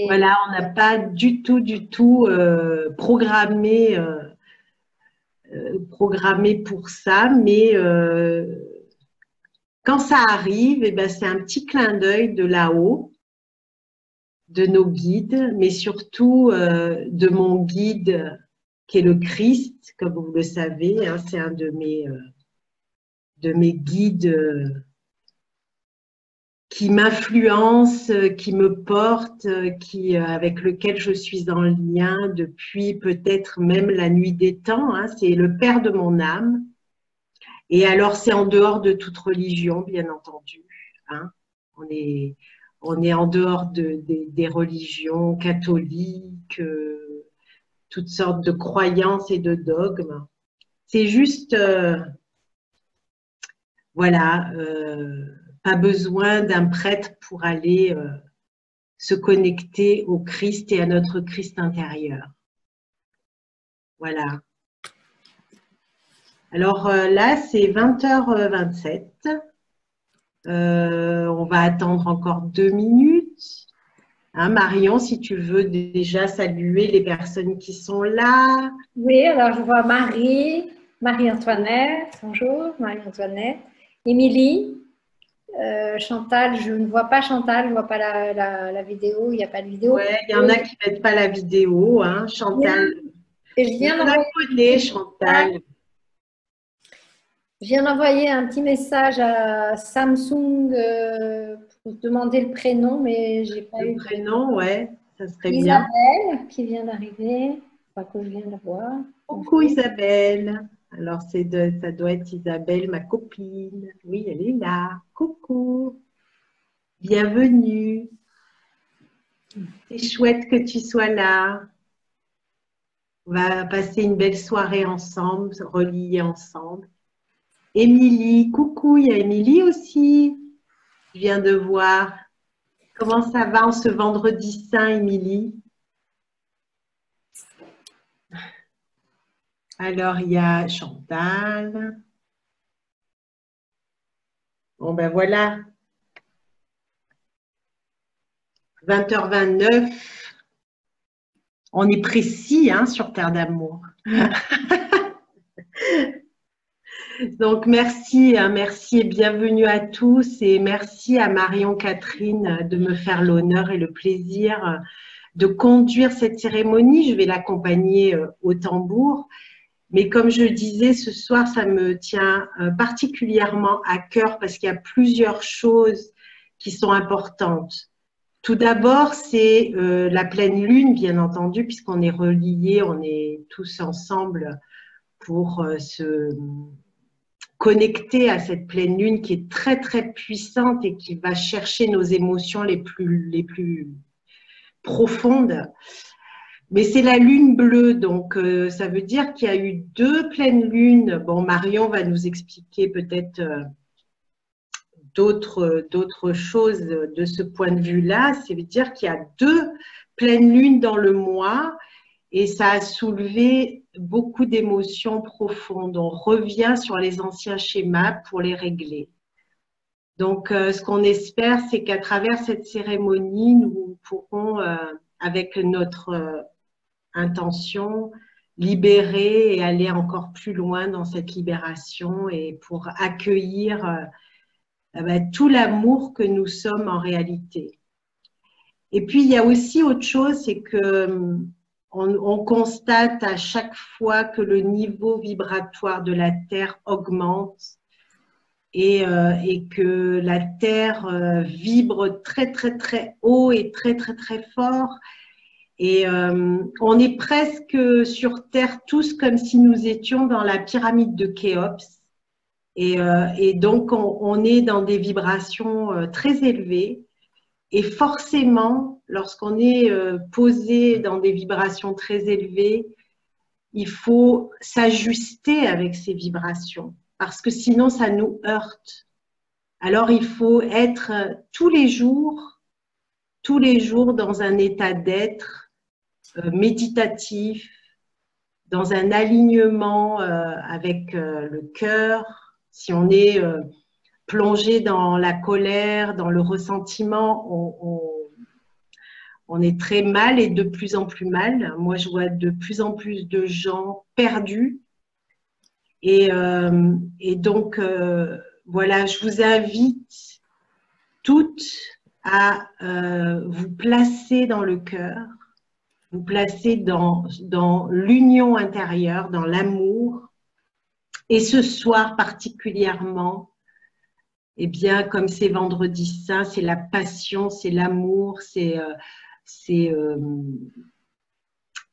Voilà, on n'a pas du tout programmé pour ça, mais quand ça arrive, eh ben, c'est un petit clin d'œil de là-haut, de nos guides, mais surtout de mon guide qui est le Christ, comme vous le savez, hein, c'est un de mes guides qui m'influence, qui me porte, avec lequel je suis en lien depuis peut-être même la nuit des temps. Hein, c'est le Père de mon âme. Et alors, c'est en dehors de toute religion, bien entendu. Hein. On est en dehors des religions catholiques, toutes sortes de croyances et de dogmes. C'est juste, voilà, pas besoin d'un prêtre pour aller se connecter au Christ et à notre Christ intérieur. Voilà. Alors là, c'est 20h27. On va attendre encore 2 minutes. Hein, Marion, si tu veux déjà saluer les personnes qui sont là. Oui, alors je vois Marie-Antoinette, bonjour Marie-Antoinette, Émilie, Chantal, je ne vois pas Chantal, je ne vois pas la vidéo, il n'y a pas de vidéo. Ouais, il y en a qui ne mettent pas la vidéo, hein, Chantal. Et je viens d'envoyer Chantal. Je viens d'envoyer un petit message à Samsung pour demander le prénom, mais j'ai pas eu le prénom, ouais, ça serait Isabelle, bien. Isabelle qui vient d'arriver, je crois que je viens de la voir. Coucou Isabelle. Alors ça doit être Isabelle, ma copine. Oui, elle est là. Coucou. Bienvenue. C'est chouette que tu sois là. On va passer une belle soirée ensemble, relier ensemble. Émilie, coucou, il y a Émilie aussi. Je viens de voir. Comment ça va en ce vendredi saint, Émilie? Alors, il y a Chantal. Bon, ben voilà. 20h29. On est précis hein, sur Terre d'amour. Donc, merci, hein, merci et bienvenue à tous. Et merci à Marion Catherine de me faire l'honneur et le plaisir de conduire cette cérémonie. Je vais l'accompagner au tambour. Mais comme je disais, ce soir, ça me tient particulièrement à cœur parce qu'il y a plusieurs choses qui sont importantes. Tout d'abord, c'est la pleine lune, bien entendu, puisqu'on est reliés, on est tous ensemble pour se connecter à cette pleine lune qui est très, très puissante et qui va chercher nos émotions les plus profondes. Mais c'est la lune bleue, donc ça veut dire qu'il y a eu 2 pleines lunes. Bon, Marion va nous expliquer peut-être d'autres choses de ce point de vue-là. Ça veut dire qu'il y a 2 pleines lunes dans le mois et ça a soulevé beaucoup d'émotions profondes. On revient sur les anciens schémas pour les régler. Donc, ce qu'on espère, c'est qu'à travers cette cérémonie, nous pourrons, avec notre intention, libérer et aller encore plus loin dans cette libération et pour accueillir tout l'amour que nous sommes en réalité. Et puis, il y a aussi autre chose, c'est que on constate à chaque fois que le niveau vibratoire de la Terre augmente et que la Terre vibre très, très, très haut et très, très, très fort. Et on est presque sur Terre tous comme si nous étions dans la pyramide de Khéops. Et donc, on est dans des vibrations très élevées. Et forcément, lorsqu'on est posé dans des vibrations très élevées, il faut s'ajuster avec ces vibrations parce que sinon, ça nous heurte. Alors, il faut être tous les jours dans un état d'être méditatif, dans un alignement avec le cœur. Si on est plongé dans la colère, dans le ressentiment, On est très mal et de plus en plus mal. Moi, je vois de plus en plus de gens perdus. Et donc, voilà, je vous invite toutes à vous placer dans le cœur, vous placer dans l'union intérieure, dans l'amour. Et ce soir particulièrement, eh bien, comme c'est Vendredi Saint, c'est la passion, c'est l'amour, c'est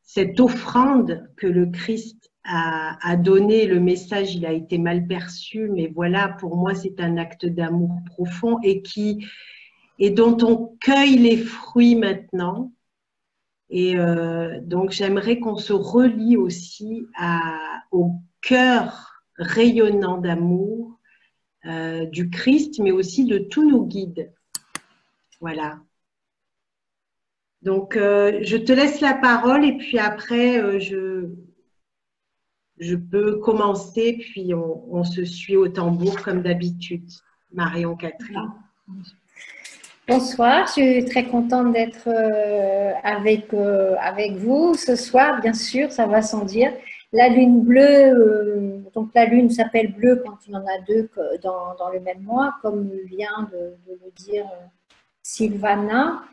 cette offrande que le Christ a donnée. Le message, il a été mal perçu, mais voilà, pour moi, c'est un acte d'amour profond et dont on cueille les fruits maintenant. Et donc, j'aimerais qu'on se relie aussi au cœur rayonnant d'amour du Christ, mais aussi de tous nos guides. Voilà. Donc, je te laisse la parole et puis après, je peux commencer, puis on se suit au tambour comme d'habitude. Marion Catherine. Bonsoir, je suis très contente d'être avec vous ce soir, bien sûr, ça va sans dire. La lune bleue, donc la lune s'appelle bleue quand il y en a deux dans le même mois, comme vient de le dire Sylvana.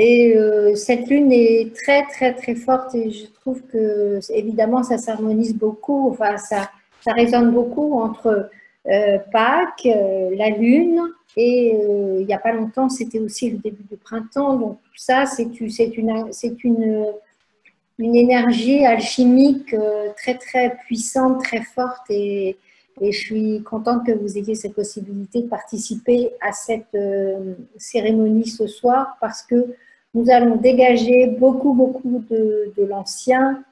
Et cette lune est très, très, très forte et je trouve que, évidemment, ça s'harmonise beaucoup, enfin, ça résonne beaucoup entre Pâques, la lune, et il n'y a pas longtemps, c'était aussi le début du printemps. Donc, tout ça, c'est une énergie alchimique très, très puissante, très forte. Et je suis contente que vous ayez cette possibilité de participer à cette cérémonie ce soir parce que nous allons dégager beaucoup, beaucoup de l'ancien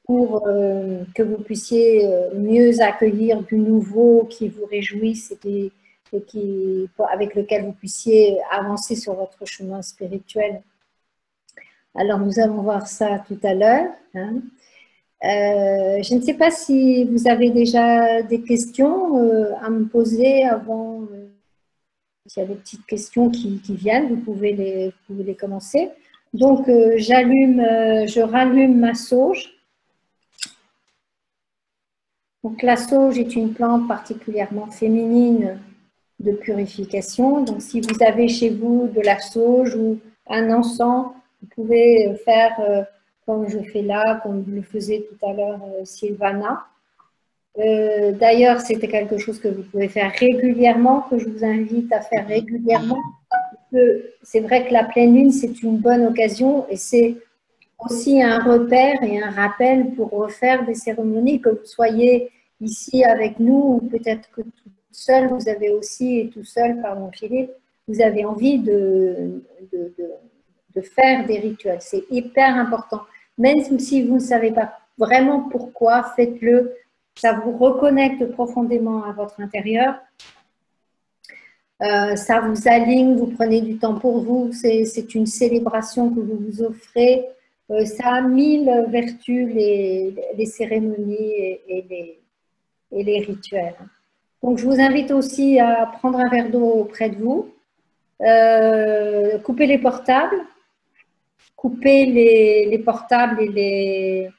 pour que vous puissiez mieux accueillir du nouveau qui vous réjouisse et avec lequel vous puissiez avancer sur votre chemin spirituel. Alors, nous allons voir ça tout à l'heure. Hein. Je ne sais pas si vous avez déjà des questions à me poser avant. S'il y a des petites questions qui viennent, vous pouvez les commencer. Donc, je rallume ma sauge. Donc, la sauge est une plante particulièrement féminine de purification. Donc, si vous avez chez vous de la sauge ou un encens, vous pouvez faire comme je fais là, comme vous le faisiez tout à l'heure, Sylvana. D'ailleurs, c'était quelque chose que vous pouvez faire régulièrement, que je vous invite à faire régulièrement. C'est vrai que la pleine lune, c'est une bonne occasion et c'est aussi un repère et un rappel pour refaire des cérémonies, que vous soyez ici avec nous ou peut-être que tout seul, vous avez aussi, et tout seul, pardon Philippe, vous avez envie de faire des rituels. C'est hyper important. Même si vous ne savez pas vraiment pourquoi, faites-le. Ça vous reconnecte profondément à votre intérieur. Ça vous aligne, vous prenez du temps pour vous. C'est une célébration que vous vous offrez. Ça a 1000 vertus, les cérémonies et les rituels. Donc, je vous invite aussi à prendre un verre d'eau près de vous. Couper les portables. Couper les portables et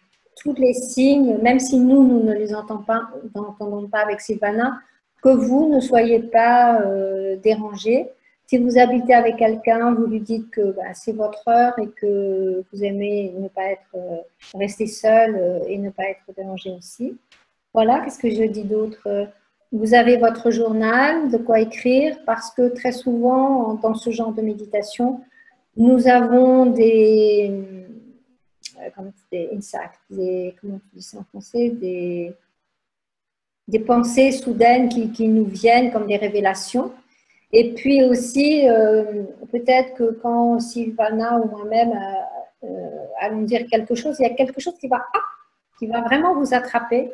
tous les signes, même si nous ne les entendons pas avec Sylvana, que vous ne soyez pas dérangés. Si vous habitez avec quelqu'un, vous lui dites que c'est votre heure et que vous aimez ne pas être rester seul et ne pas être dérangé aussi. Voilà, qu'est-ce que je dis d'autre? Vous avez votre journal, de quoi écrire, parce que très souvent, dans ce genre de méditation, nous avons des insights, comment tu dis ça en français, des pensées soudaines qui nous viennent comme des révélations. Et puis aussi, peut-être que quand Sylvana ou moi-même allons dire quelque chose, il y a quelque chose qui va vraiment vous attraper.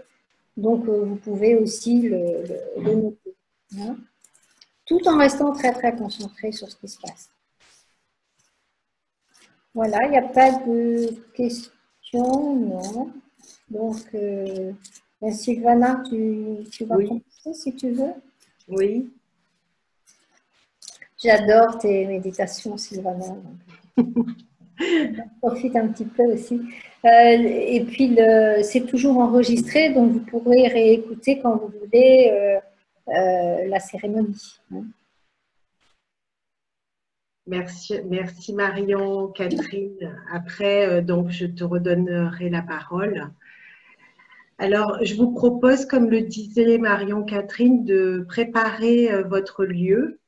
Donc, vous pouvez aussi le noter. Hein, tout en restant très, très concentré sur ce qui se passe. Voilà, il n'y a pas de questions, non. Donc, Sylvana, tu vas commencer si tu veux. Oui. J'adore tes méditations, Sylvana. On profite un petit peu aussi. Et puis, c'est toujours enregistré, donc vous pourrez réécouter quand vous voulez la cérémonie. Merci, merci Marion, Catherine. Après, donc, je te redonnerai la parole. Alors, je vous propose, comme le disait Marion Catherine, de préparer votre lieu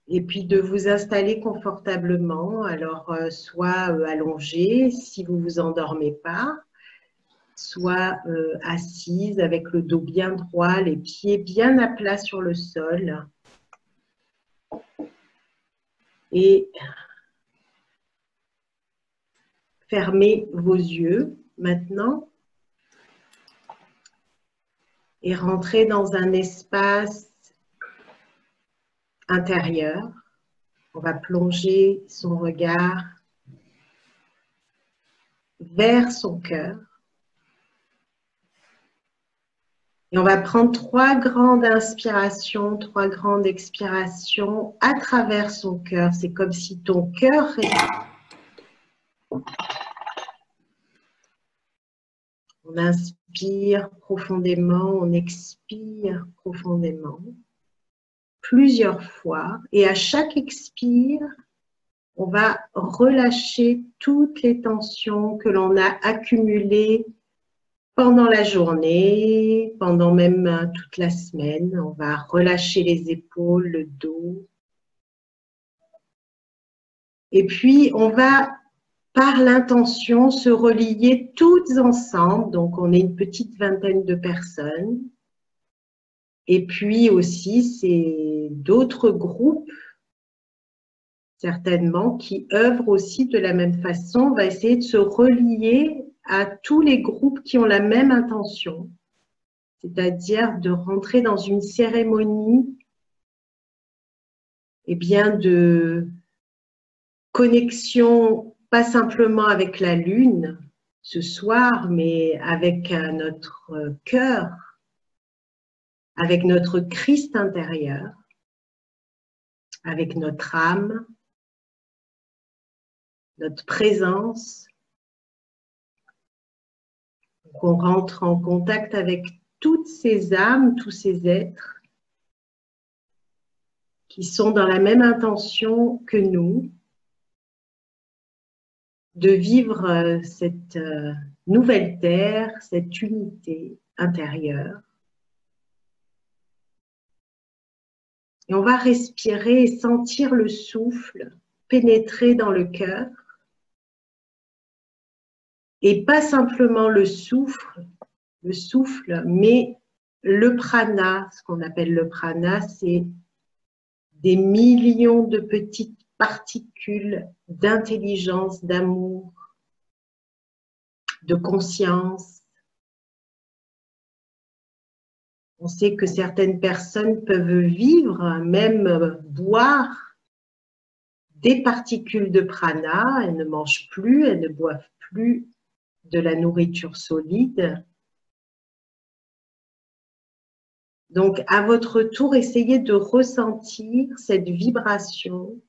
et puis de vous installer confortablement. Alors, soit allongé si vous ne vous endormez pas, soit assise avec le dos bien droit, les pieds bien à plat sur le sol. Et fermez vos yeux maintenant et rentrez dans un espace intérieur. On va plonger son regard vers son cœur. Et on va prendre 3 grandes inspirations, 3 grandes expirations à travers son cœur. C'est comme si ton cœur on inspire profondément, on expire profondément, plusieurs fois. Et à chaque expire, on va relâcher toutes les tensions que l'on a accumulées pendant la journée, pendant même toute la semaine. On va relâcher les épaules, le dos. Et puis, on va, par l'intention, se relier toutes ensemble. Donc, on est une petite vingtaine de personnes. Et puis aussi, c'est d'autres groupes, certainement, qui œuvrent aussi de la même façon. On va essayer de se relier à tous les groupes qui ont la même intention, c'est-à-dire de rentrer dans une cérémonie de connexion, pas simplement avec la lune ce soir, mais avec notre cœur, avec notre Christ intérieur, avec notre âme, notre présence. On rentre en contact avec toutes ces âmes, tous ces êtres qui sont dans la même intention que nous, de vivre cette nouvelle terre, cette unité intérieure. Et on va respirer et sentir le souffle pénétrer dans le cœur. Et pas simplement le souffle, mais le prana. Ce qu'on appelle le prana, c'est des millions de petites particules d'intelligence, d'amour, de conscience. On sait que certaines personnes peuvent vivre, même boire des particules de prana. Elles ne mangent plus, elles ne boivent plus de la nourriture solide. Donc, à votre tour, essayez de ressentir cette vibration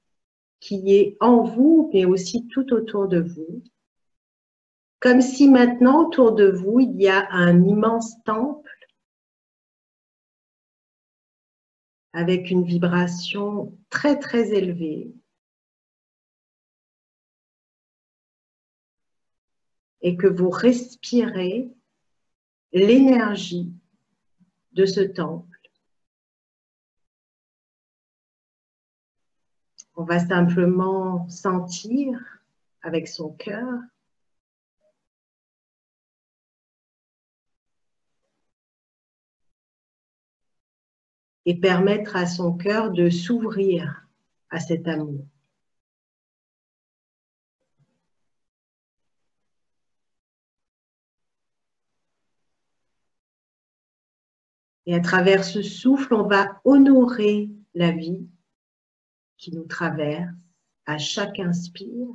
qui est en vous, mais aussi tout autour de vous. Comme si maintenant, autour de vous, il y a un immense temple avec une vibration très, très élevée. Et que vous respirez l'énergie de ce temple. On va simplement sentir avec son cœur et permettre à son cœur de s'ouvrir à cet amour. Et à travers ce souffle, on va honorer la vie qui nous traverse à chaque inspire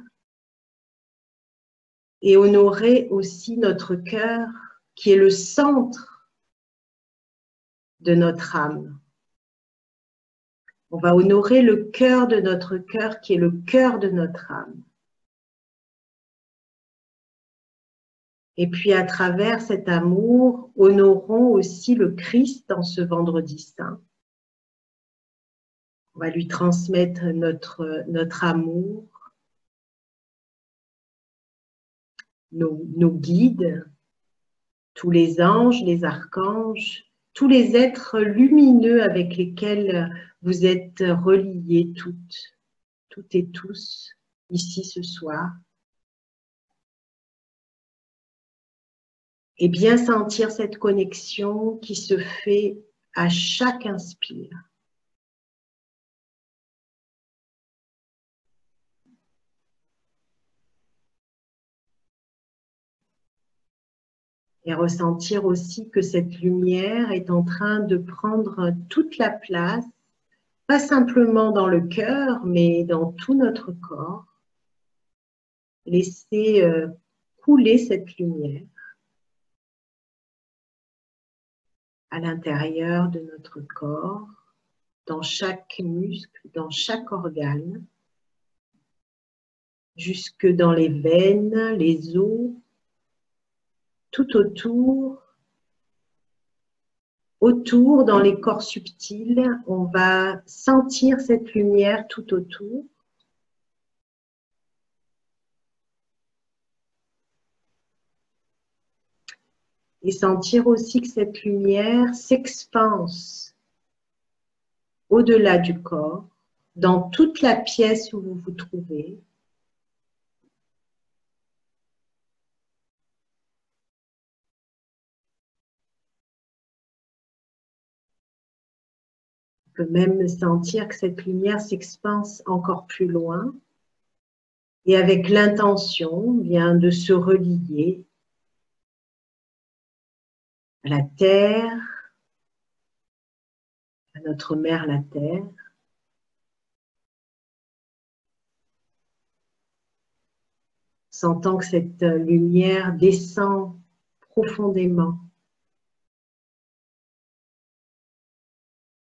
et honorer aussi notre cœur qui est le centre de notre âme. On va honorer le cœur de notre cœur qui est le cœur de notre âme. Et puis à travers cet amour, honorons aussi le Christ dans ce vendredi saint. On va lui transmettre notre amour, nos guides, tous les anges, les archanges, tous les êtres lumineux avec lesquels vous êtes reliés toutes et tous, ici ce soir. Et bien sentir cette connexion qui se fait à chaque inspire. Et ressentir aussi que cette lumière est en train de prendre toute la place, pas simplement dans le cœur, mais dans tout notre corps. Laisser couler cette lumière à l'intérieur de notre corps, dans chaque muscle, dans chaque organe, jusque dans les veines, les os, tout autour dans les corps subtils, on va sentir cette lumière tout autour. Et sentir aussi que cette lumière s'expanse au-delà du corps, dans toute la pièce où vous vous trouvez. On peut même sentir que cette lumière s'expanse encore plus loin et avec l'intention bien de se relier à la terre, à notre mère la terre, sentant que cette lumière descend profondément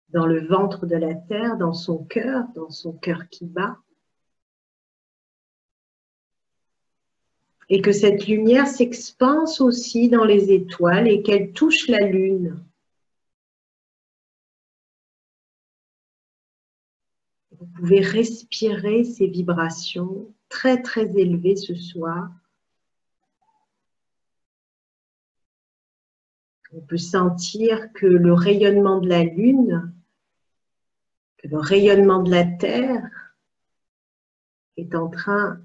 dans le ventre de la terre, dans son cœur qui bat. Et que cette lumière s'expanse aussi dans les étoiles et qu'elle touche la lune. Vous pouvez respirer ces vibrations très très élevées ce soir. On peut sentir que le rayonnement de la lune, que le rayonnement de la terre est en train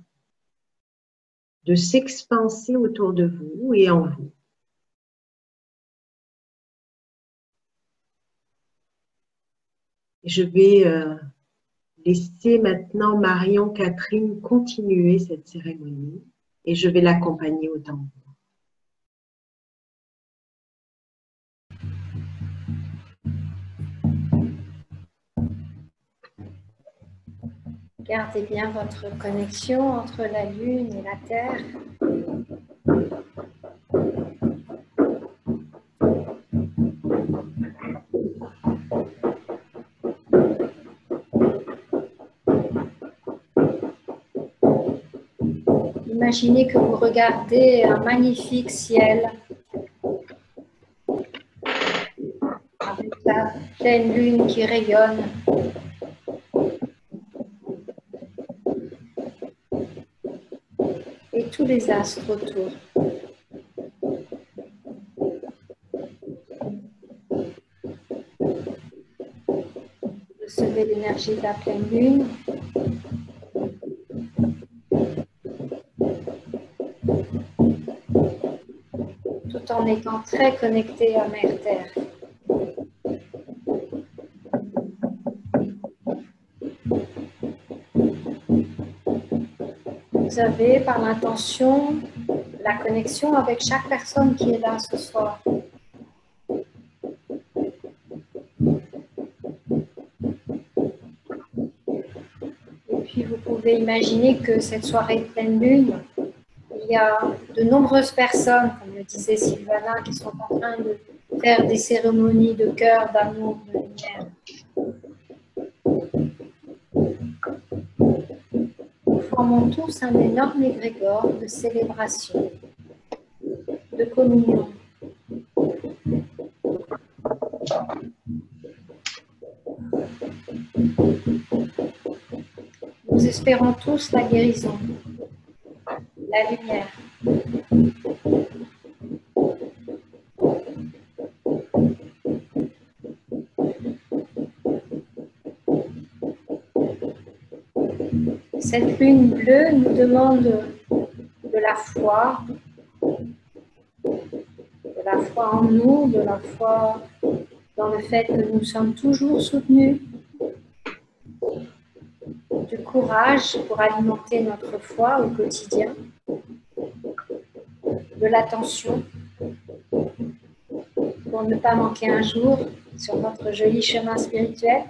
de s'expanser autour de vous et en vous. Je vais laisser maintenant Marion Catherine continuer cette cérémonie et je vais l'accompagner au tambour. Gardez bien votre connexion entre la Lune et la Terre. Imaginez que vous regardez un magnifique ciel avec la pleine lune qui rayonne. Et tous les astres autour. Recevez l'énergie de la pleine lune. Tout en étant très connecté à Mère Terre. Vous avez par l'intention la connexion avec chaque personne qui est là ce soir. Et puis vous pouvez imaginer que cette soirée de pleine lune, il y a de nombreuses personnes, comme le disait Sylvana, qui sont en train de faire des cérémonies de cœur, d'amour, de lumière. formons tous un énorme égrégore de célébration, de communion. Nous espérons tous la guérison, la lumière. Cette lune bleue nous demande de la foi en nous, de la foi dans le fait que nous sommes toujours soutenus, du courage pour alimenter notre foi au quotidien, de l'attention pour ne pas manquer un jour sur notre joli chemin spirituel.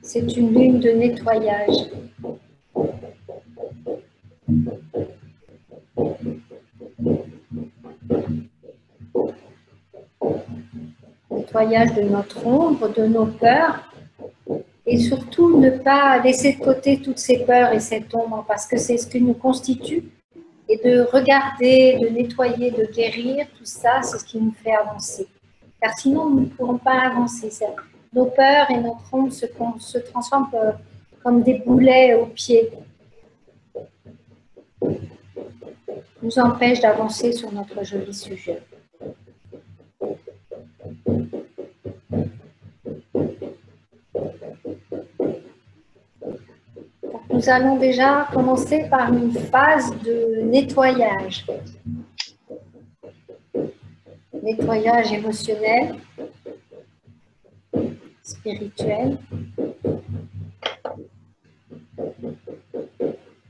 C'est une lune de nettoyage. Nettoyage de notre ombre, de nos peurs, et surtout ne pas laisser de côté toutes ces peurs et cette ombre, parce que c'est ce qui nous constitue, et de regarder, de nettoyer, de guérir, tout ça, c'est ce qui nous fait avancer. Car sinon, nous ne pourrons pas avancer. Nos peurs et notre ombre se transforment comme des boulets aux pieds, nous empêchent d'avancer sur notre joli sujet. Nous allons déjà commencer par une phase de nettoyage. Nettoyage émotionnel, spirituel.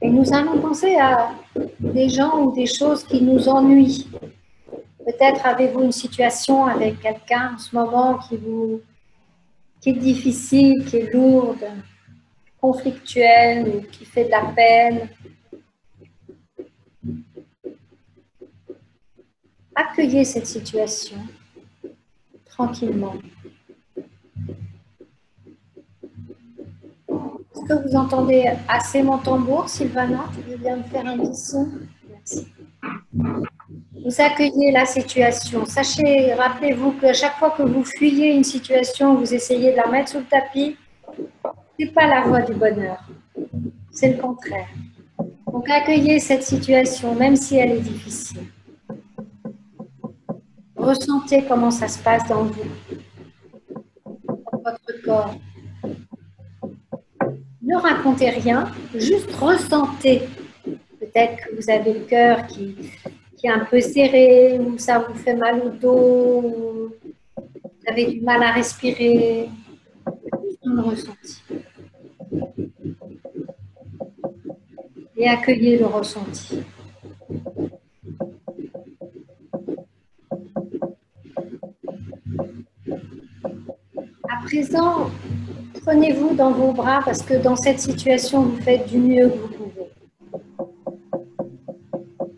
Et nous allons penser à des gens ou des choses qui nous ennuient. Peut-être avez-vous une situation avec quelqu'un en ce moment qui est difficile, qui est lourde, conflictuelle, ou qui fait de la peine. Accueillez cette situation tranquillement. Est-ce que vous entendez assez mon tambour, Sylvana? Tu veux bien me faire un petit son? Merci. Vous accueillez la situation. Sachez, rappelez-vous que chaque fois que vous fuyez une situation, vous essayez de la mettre sous le tapis, ce n'est pas la voie du bonheur. C'est le contraire. Donc accueillez cette situation, même si elle est difficile. Ressentez comment ça se passe dans vous, dans votre corps. Ne racontez rien, juste ressentez. Peut-être que vous avez le cœur qui est un peu serré, ou ça vous fait mal au dos, ou vous avez du mal à respirer. Juste dans le ressenti. Et accueillez le ressenti. À présent, prenez-vous dans vos bras parce que dans cette situation, vous faites du mieux que vous pouvez.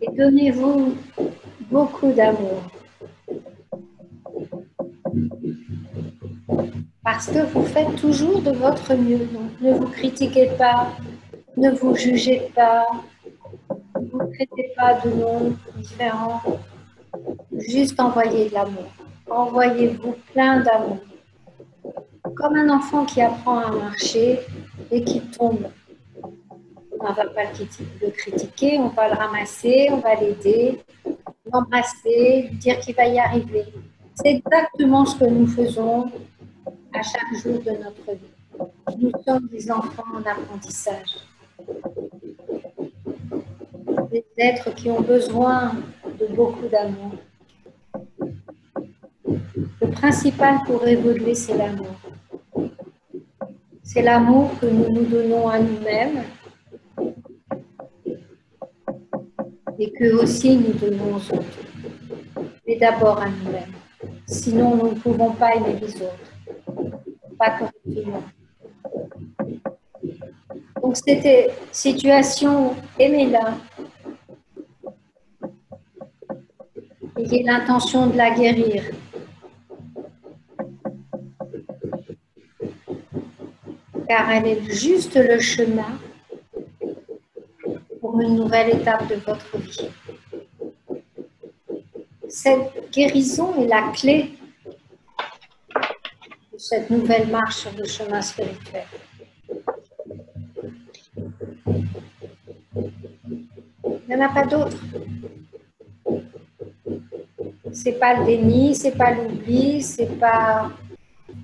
Et donnez-vous beaucoup d'amour. Parce que vous faites toujours de votre mieux. Donc ne vous critiquez pas, ne vous jugez pas, ne vous traitez pas de noms différents. Juste envoyez de l'amour. Envoyez-vous plein d'amour. Comme un enfant qui apprend à marcher et qui tombe. On ne va pas le critiquer, on va le ramasser, on va l'aider, l'embrasser, lui dire qu'il va y arriver. C'est exactement ce que nous faisons à chaque jour de notre vie. Nous sommes des enfants en apprentissage. Des êtres qui ont besoin de beaucoup d'amour. Le principal pour évoluer, c'est l'amour. C'est l'amour que nous nous donnons à nous-mêmes et que aussi nous donnons aux autres. Mais d'abord à nous-mêmes. Sinon, nous ne pouvons pas aimer les autres. Pas correctement. Donc, cette situation, aimez-la. Ayez l'intention de la guérir. car elle est juste le chemin pour une nouvelle étape de votre vie. Cette guérison est la clé de cette nouvelle marche sur le chemin spirituel. Il n'y en a pas d'autre. C'est pas le déni, c'est pas l'oubli, c'est pas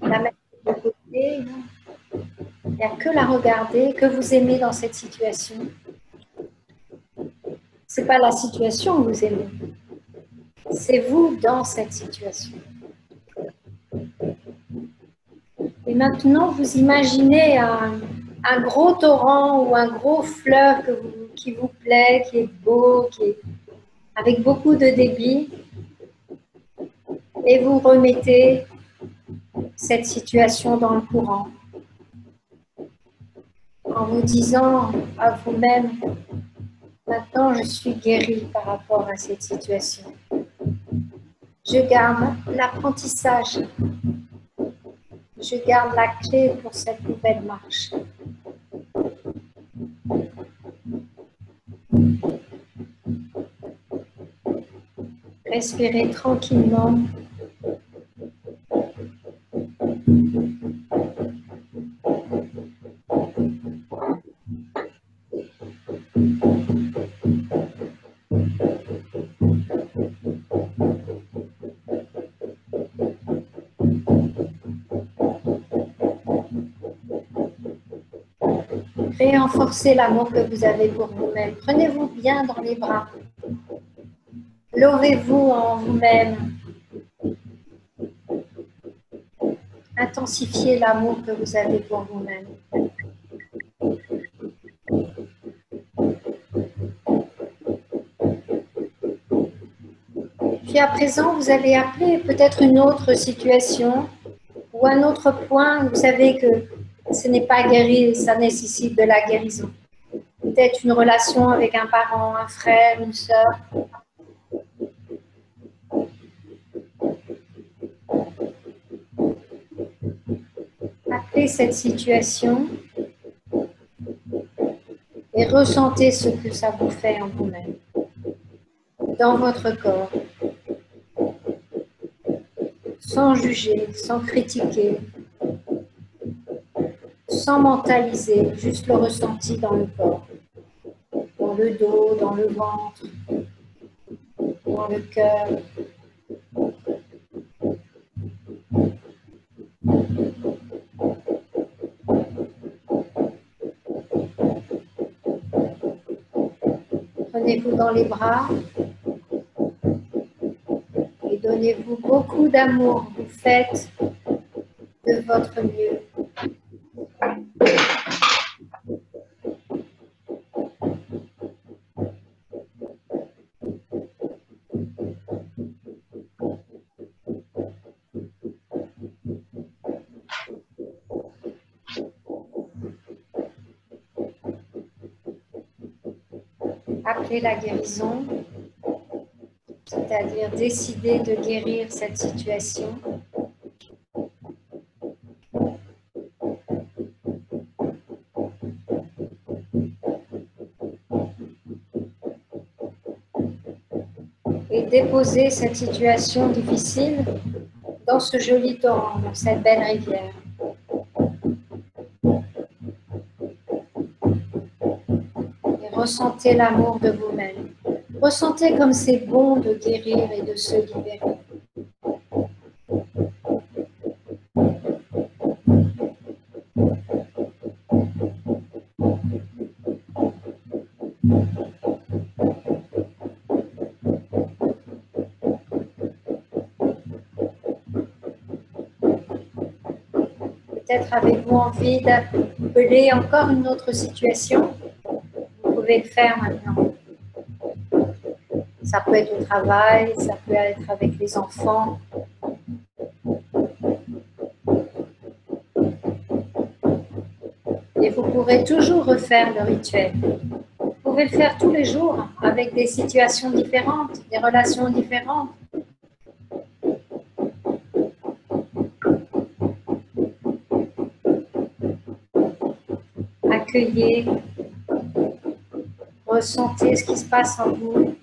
la mettre de côté. Non. Il n'y a que la regarder, que vous aimez dans cette situation. C'est pas la situation que vous aimez, c'est vous dans cette situation. Et maintenant, vous imaginez un gros torrent ou un gros fleuve qui vous plaît, qui est beau, avec beaucoup de débit. Et vous remettez cette situation dans le courant. En vous disant à vous-même, maintenant je suis guérie par rapport à cette situation. Je garde l'apprentissage. Je garde la clé pour cette nouvelle marche. Respirez tranquillement. Renforcez l'amour que vous avez pour vous-même. Prenez-vous bien dans les bras. Lovez-vous en vous-même. Intensifiez l'amour que vous avez pour vous-même. Puis à présent, vous allez appeler peut-être une autre situation ou un autre point. Vous savez que ce n'est pas guéri, ça nécessite de la guérison. Peut-être une relation avec un parent, un frère, une sœur. Appelez cette situation et ressentez ce que ça vous fait en vous-même, dans votre corps, sans juger, sans critiquer, sans mentaliser, juste le ressenti dans le corps, dans le dos, dans le ventre, dans le cœur. Prenez-vous dans les bras et donnez-vous beaucoup d'amour. Vous faites de votre mieux. Appelez la guérison, c'est-à-dire décider de guérir cette situation. Et déposer cette situation difficile dans ce joli torrent, dans cette belle rivière. Et ressentez l'amour de vous-même. Ressentez comme c'est bon de guérir et de se libérer. Peut-être avez-vous envie d'appeler encore une autre situation. Vous pouvez le faire maintenant. Ça peut être au travail, ça peut être avec les enfants. Et vous pourrez toujours refaire le rituel. Vous pouvez le faire tous les jours avec des situations différentes, des relations différentes. accueillez, ressentez ce qui se passe en vous.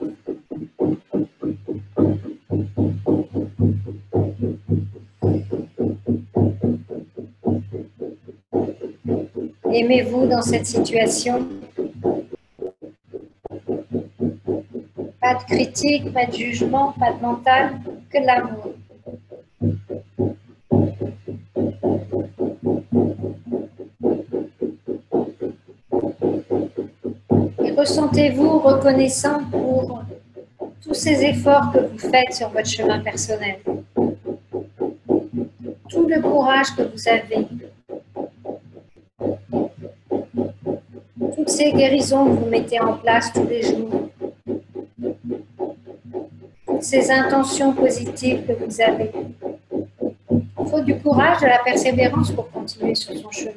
Aimez-vous dans cette situation. Pas de critique, pas de jugement, pas de mental, que de l'amour. Et ressentez-vous reconnaissant pour tous ces efforts que vous faites sur votre chemin personnel. Tout le courage que vous avez. Toutes ces guérisons que vous mettez en place tous les jours. Toutes ces intentions positives que vous avez. Il faut du courage, de la persévérance pour continuer sur son chemin.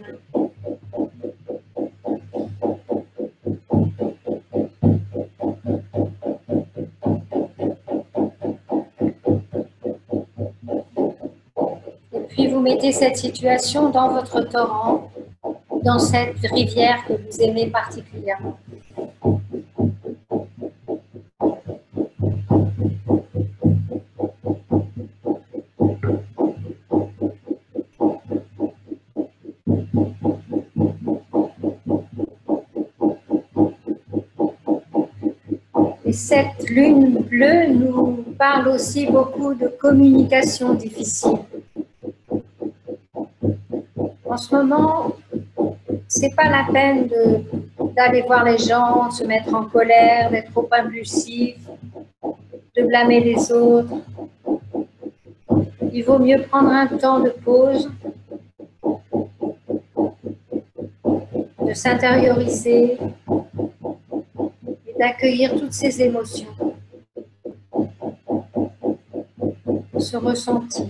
Et puis vous mettez cette situation dans votre torrent, dans cette rivière que vous aimez particulièrement. Et cette lune bleue nous parle aussi beaucoup de communication difficile. En ce moment, c'est pas la peine d'aller voir les gens, de se mettre en colère, d'être trop impulsif, de blâmer les autres. Il vaut mieux prendre un temps de pause, de s'intérioriser et d'accueillir toutes ces émotions, se ressentir,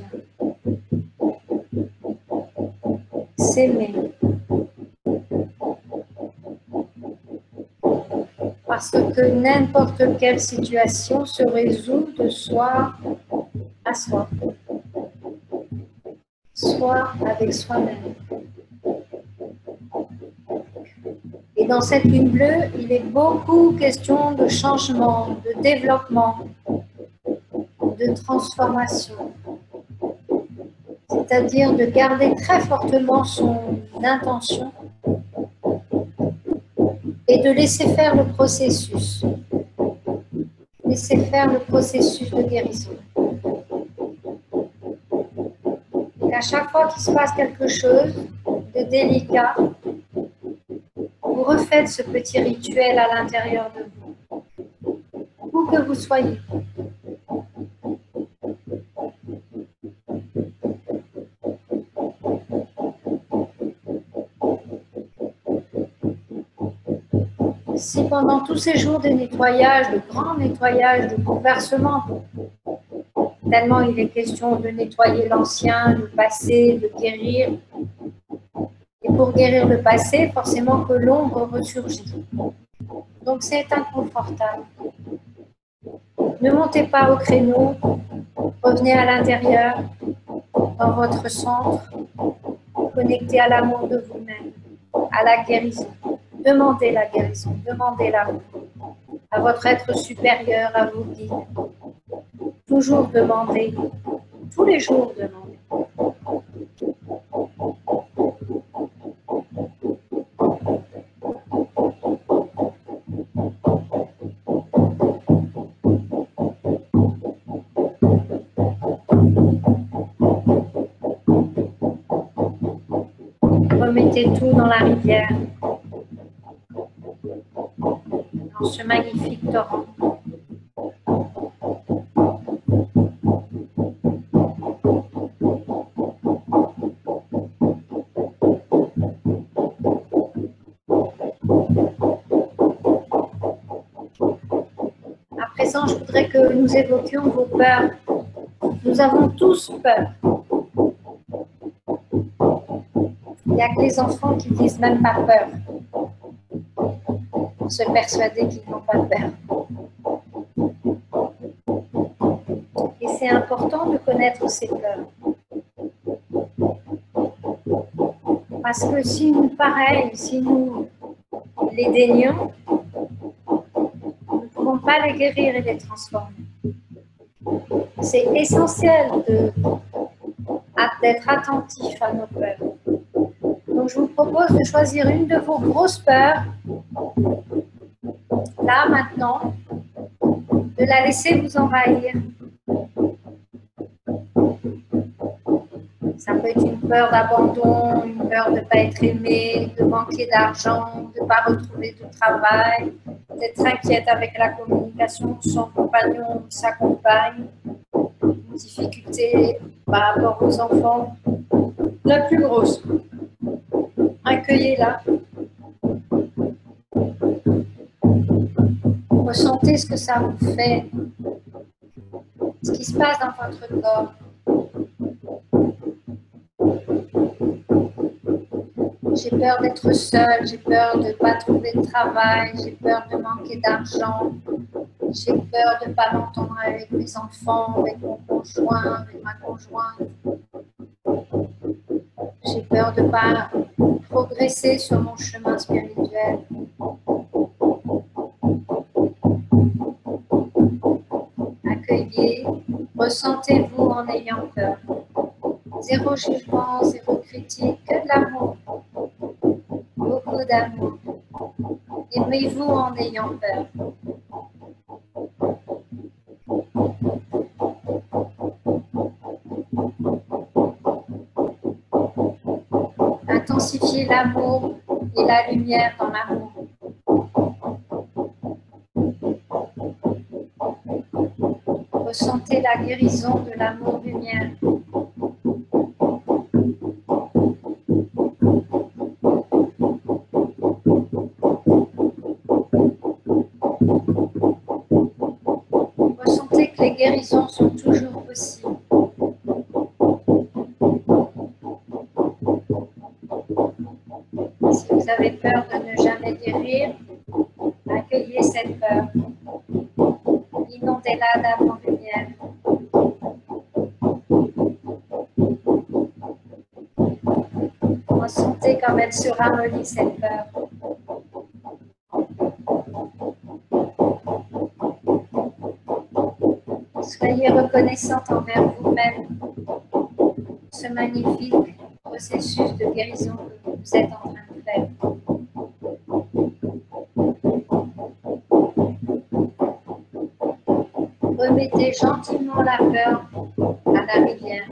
s'aimer. Parce que n'importe quelle situation se résout de soi à soi, soit avec soi-même. Et dans cette lune bleue, il est beaucoup question de changement, de développement, de transformation. C'est-à-dire de garder très fortement son intention et de laisser faire le processus. Laisser faire le processus de guérison. Et à chaque fois qu'il se passe quelque chose de délicat, vous refaites ce petit rituel à l'intérieur de vous, où que vous soyez. Si pendant tous ces jours de nettoyage, de grand nettoyage, de bouleversement, tellement il est question de nettoyer l'ancien, le passé, de guérir. Et pour guérir le passé, forcément que l'ombre ressurgit. Donc c'est inconfortable. Ne montez pas au créneau, revenez à l'intérieur, dans votre centre, connectez à l'amour de vous-même, à la guérison. Demandez la guérison, demandez l'amour à votre être supérieur, à vos guides. Toujours demandez, tous les jours demandez. Remettez tout dans la rivière, dans ce magnifique torrent. À présent, je voudrais que nous évoquions vos peurs. Nous avons tous peur. Il n'y a que les enfants qui ne disent même pas peur. Pour se persuader qu'ils n'ont pas peur. Et c'est important de connaître ces peurs. Parce que si nous, pareil, si nous les dénions, nous ne pouvons pas les guérir et les transformer. C'est essentiel d'être attentif à nos peurs. Donc, je vous propose de choisir une de vos grosses peurs, là, maintenant, de la laisser vous envahir. Ça peut être une peur d'abandon, une peur de ne pas être aimé, de manquer d'argent, de ne pas retrouver de travail, d'être inquiète avec la communication de son compagnon ou de sa compagne, une difficulté par rapport aux enfants. La plus grosse, accueillez-la. Ressentez ce que ça vous fait, ce qui se passe dans votre corps. J'ai peur d'être seule, j'ai peur de ne pas trouver de travail, j'ai peur de manquer d'argent, j'ai peur de ne pas m'entendre avec mes enfants, avec mon conjoint, avec ma conjointe. J'ai peur de ne pas progresser sur mon chemin spirituel. Accueillez, ressentez-vous en ayant peur. Zéro jugement, zéro critique, que de l'amour. Beaucoup d'amour. Aimez-vous en ayant peur. Intensifiez l'amour et la lumière dans l'amour. Ressentez la guérison de l'amour-lumière. Ressentez que les guérisons sont toujours possibles. Si vous avez peur de ne jamais guérir, accueillez cette peur. Inondez-la d'amour-lumière. Ressentez comme elle se ramollit, cette peur. Soyez reconnaissante envers vous-même ce magnifique processus de guérison que vous êtes en train de faire. Remettez gentiment la peur à la rivière.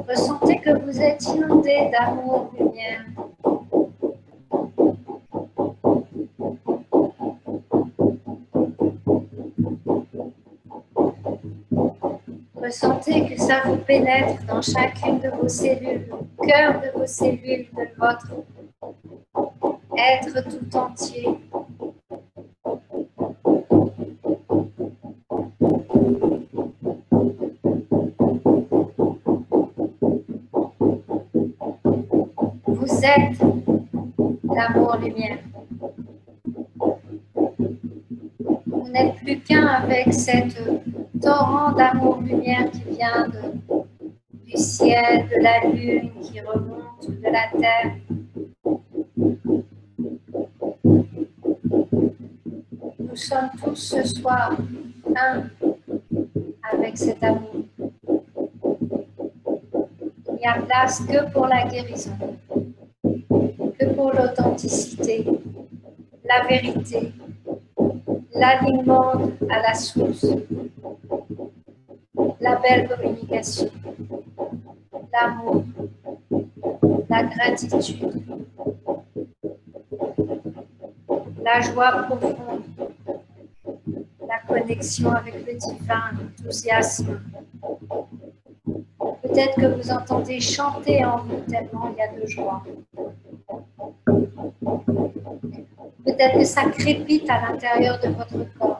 Ressentez que vous êtes inondé d'amour, lumière. Ressentez que ça vous pénètre dans chacune de vos cellules, au cœur de vos cellules, de votre être tout entier. Vous êtes l'amour-lumière. Vous n'êtes plus qu'un avec cette torrent d'amour-lumière qui vient du ciel, de la lune, qui remonte de la terre. Nous sommes tous ce soir un avec cet amour. Il n'y a place que pour la guérison, que pour l'authenticité, la vérité, l'alignement à la source, la belle communication, l'amour, la gratitude, la joie profonde, la connexion avec le divin, l'enthousiasme. Peut-être que vous entendez chanter en vous tellement il y a de joie. Peut-être que ça crépite à l'intérieur de votre corps.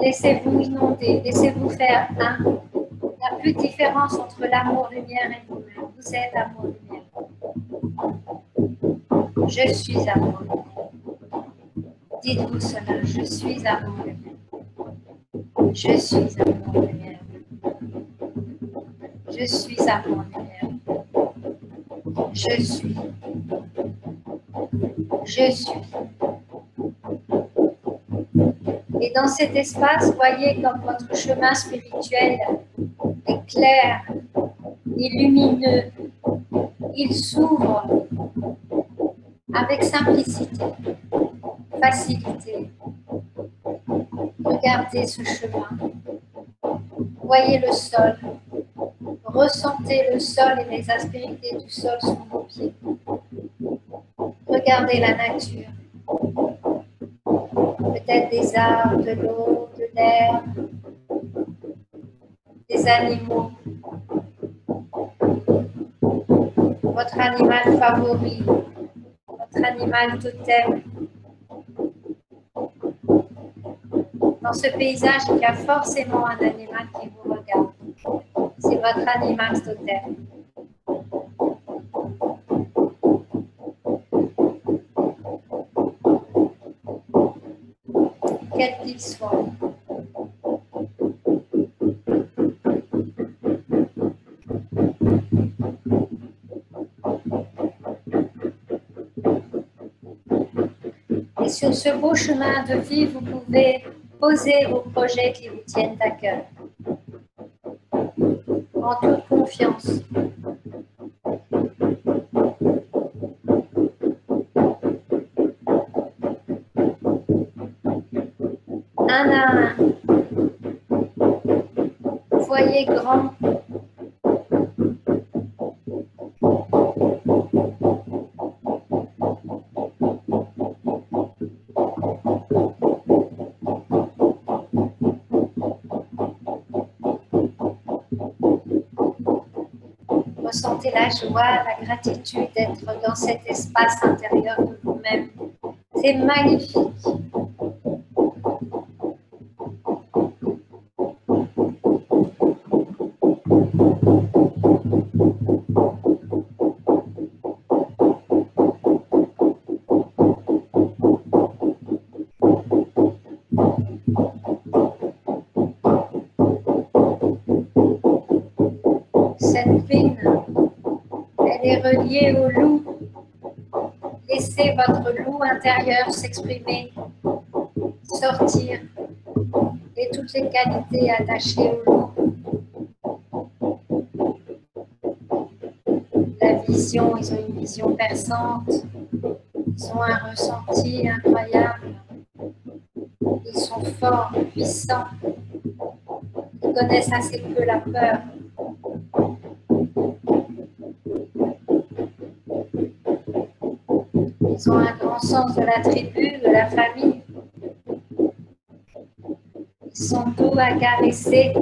Laissez-vous inonder, laissez-vous faire un. Il n'y a plus de différence entre l'amour-lumière et vous-même. Vous êtes l'amour-lumière. Je suis amour lumière. Dites-vous cela, je suis amour lumière. Je suis amour lumière. Je suis amour lumière. Je suis. Je suis. Et dans cet espace, voyez comme votre chemin spirituel est clair, est lumineux, il s'ouvre avec simplicité, facilité. Regardez ce chemin. Voyez le sol. Ressentez le sol et les aspérités du sol sous vos pieds. Regardez la nature. Peut-être des arbres, de l'eau, de l'air, des animaux. Votre animal favori, votre animal totem. Dans ce paysage, il y a forcément un animal qui vous regarde. C'est votre animal totem. Quel qu'il soit. Et sur ce beau chemin de vie, vous pouvez poser vos projets qui vous tiennent à cœur. En toute confiance. Un à un. Voyez grand. Ressentez la joie, la gratitude d'être dans cet espace intérieur de vous-même. C'est magnifique. Cette pine, elle est reliée au loup. Laissez votre loup intérieur s'exprimer, sortir, et toutes les qualités attachées au loup. La vision, ils ont une vision perçante, ils ont un ressenti incroyable, ils sont forts, puissants, ils connaissent assez peu la peur. Ils ont un grand sens de la tribu, de la famille. Ils sont doux à caresser.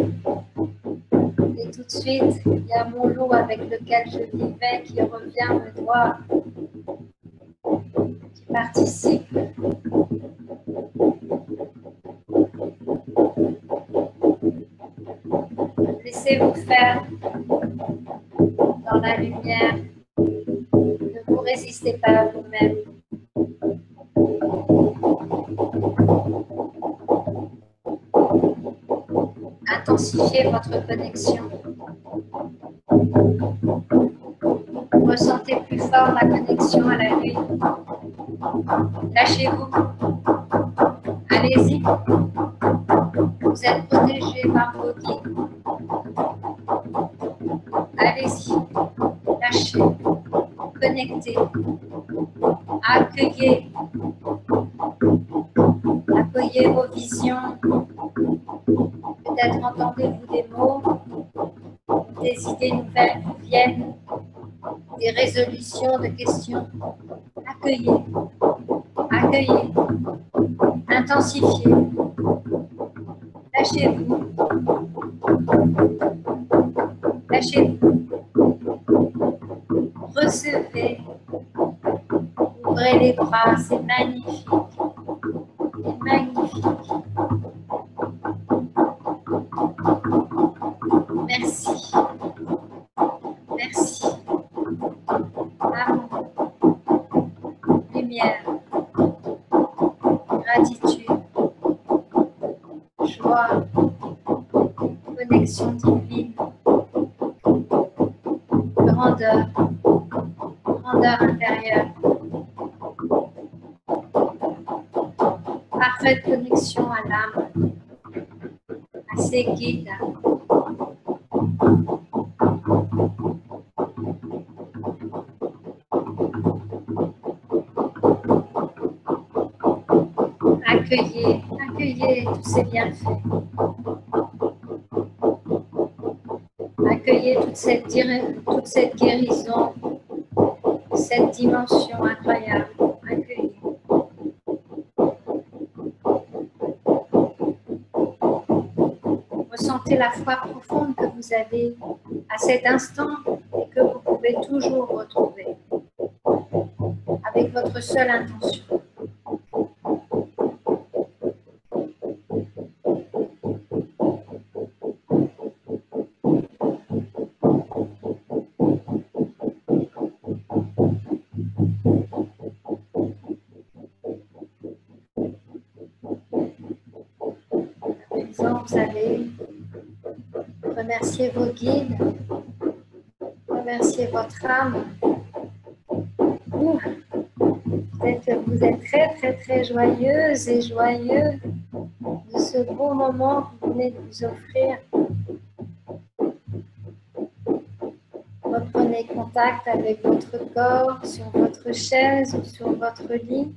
Et tout de suite, il y a mon loup avec lequel je vivais qui revient me voir, qui participe. Laissez-vous faire dans la lumière. Ne vous résistez pas à vous-même. Intensifiez votre connexion. Ressentez plus fort la connexion à la lune. Lâchez-vous. Allez-y. Vous êtes protégé par vos guides. Allez-y. Lâchez. Connectez. Accueillez. Accueillez vos visions. Peut-être entendez-vous des mots, des idées nouvelles vous viennent, des résolutions de questions. Accueillez, accueillez, intensifiez, lâchez-vous, lâchez-vous, recevez, ouvrez les bras, c'est magnifique, c'est magnifique. Merci. Merci. Amour. lumière, gratitude, joie, connexion divine, grandeur, grandeur intérieure, parfaite connexion à l'âme, à ses guides. Accueillez tous ces bienfaits. Accueillez toute cette guérison, cette dimension incroyable. Accueillez. Ressentez la foi profonde que vous avez à cet instant et que vous pouvez toujours retrouver avec votre seule intention. Vous allez remercier vos guides, remercier votre âme. Vous êtes très joyeuse et joyeux de ce beau moment que vous venez de vous offrir. Reprenez contact avec votre corps sur votre chaise ou sur votre lit.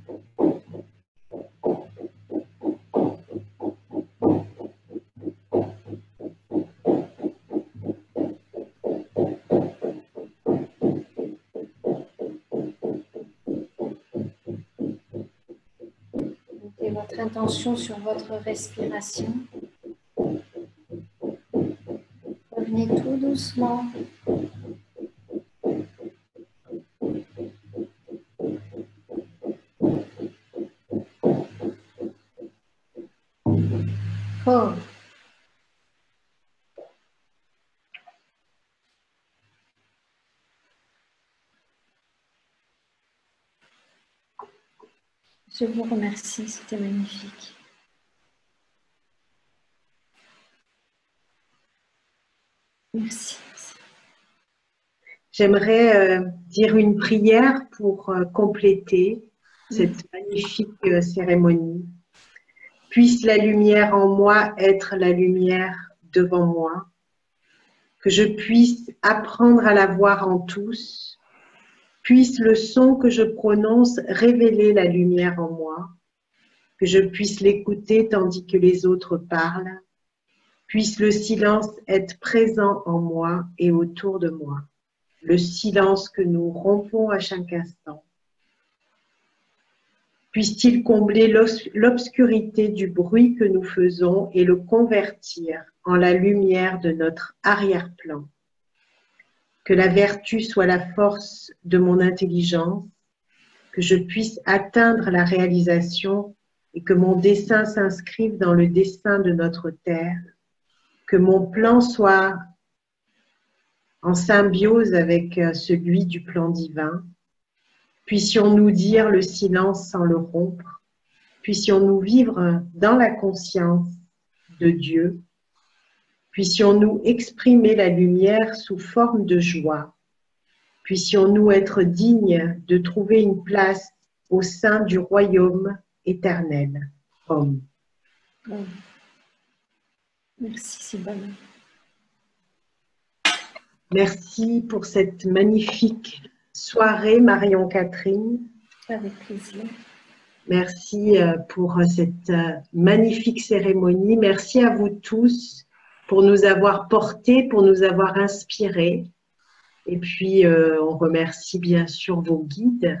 Votre intention sur votre respiration. Revenez tout doucement. Oh. Je vous remercie, c'était magnifique. Merci. J'aimerais dire une prière pour compléter cette magnifique cérémonie. Puisse la lumière en moi être la lumière devant moi, que je puisse apprendre à la voir en tous, puisse le son que je prononce révéler la lumière en moi, que je puisse l'écouter tandis que les autres parlent, puisse le silence être présent en moi et autour de moi, le silence que nous rompons à chaque instant. Puisse-t-il combler l'obscurité du bruit que nous faisons et le convertir en la lumière de notre arrière-plan. Que la vertu soit la force de mon intelligence, que je puisse atteindre la réalisation et que mon dessein s'inscrive dans le dessein de notre terre, que mon plan soit en symbiose avec celui du plan divin. Puissions-nous dire le silence sans le rompre, puissions-nous vivre dans la conscience de Dieu, puissions-nous exprimer la lumière sous forme de joie, puissions-nous être dignes de trouver une place au sein du royaume éternel. Om. Merci Sylvain. Merci pour cette magnifique soirée, Marion-Catherine. Avec plaisir. Merci pour cette magnifique cérémonie. Merci à vous tous pour nous avoir portés, pour nous avoir inspirés. Et puis, on remercie bien sûr vos guides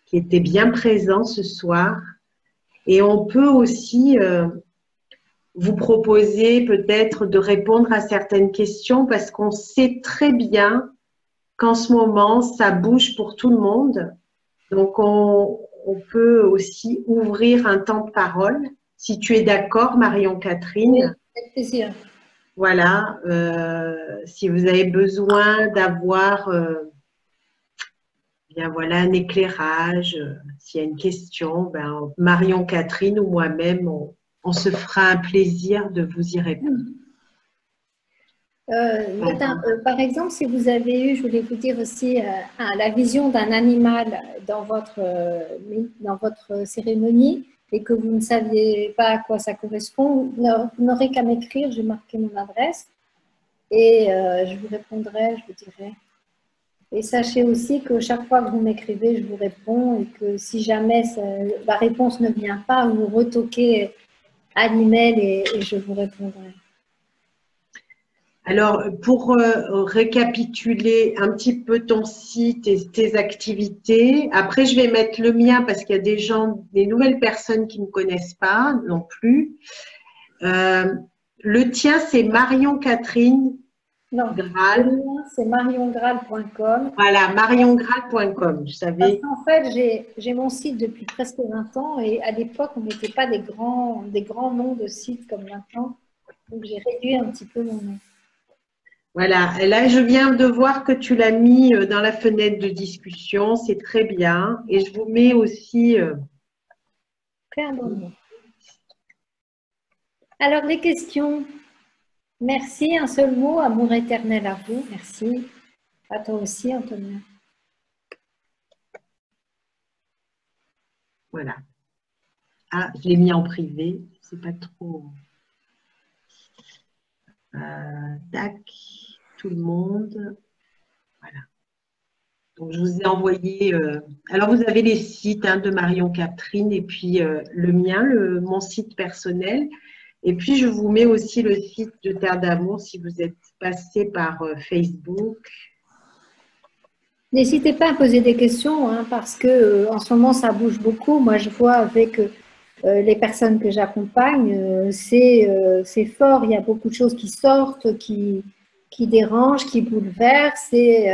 qui étaient bien présents ce soir. Et on peut aussi vous proposer peut-être de répondre à certaines questions parce qu'on sait très bien qu'en ce moment, ça bouge pour tout le monde. Donc, on peut aussi ouvrir un temps de parole. Si tu es d'accord, Marion-Catherine. Oui, avec plaisir. Voilà, si vous avez besoin d'avoir bien voilà un éclairage. S'il y a une question, ben, Marion, Catherine ou moi-même, on se fera un plaisir de vous y répondre. Par exemple, si vous avez eu, je voulais vous dire aussi, la vision d'un animal dans votre cérémonie et que vous ne saviez pas à quoi ça correspond, vous n'aurez qu'à m'écrire, j'ai marqué mon adresse et je vous répondrai, je vous dirai. Et sachez aussi que chaque fois que vous m'écrivez, je vous réponds et que si jamais la réponse ne vient pas, vous retoquez à l'email et je vous répondrai. Alors, pour récapituler un petit peu ton site et tes activités, après je vais mettre le mien parce qu'il y a des nouvelles personnes qui ne me connaissent pas non plus. Le tien, c'est Marion Catherine Graal. C'est mariongral.com. Voilà, mariongral.com, je savais. Parce qu'en fait, j'ai mon site depuis presque 20 ans et à l'époque, on ne mettait pas des grands noms de sites comme maintenant. Donc, j'ai réduit un petit peu mon nom. Voilà, et là, je viens de voir que tu l'as mis dans la fenêtre de discussion, c'est très bien. Et je vous mets aussi… Très un bon nom. Alors, les questions. Merci, un seul mot, amour éternel à vous. Merci. À toi aussi, Antonia. Voilà. Ah, je l'ai mis en privé, c'est pas trop… tac, tout le monde. Voilà. Donc, je vous ai envoyé… alors, vous avez les sites de Marion Catherine et puis le mien, mon site personnel. Et puis, je vous mets aussi le site de Terre d'Amour si vous êtes passé par Facebook. N'hésitez pas à poser des questions parce que en ce moment, ça bouge beaucoup. Moi, je vois avec les personnes que j'accompagne, c'est fort. Il y a beaucoup de choses qui sortent, qui dérangent, qui bouleversent. Et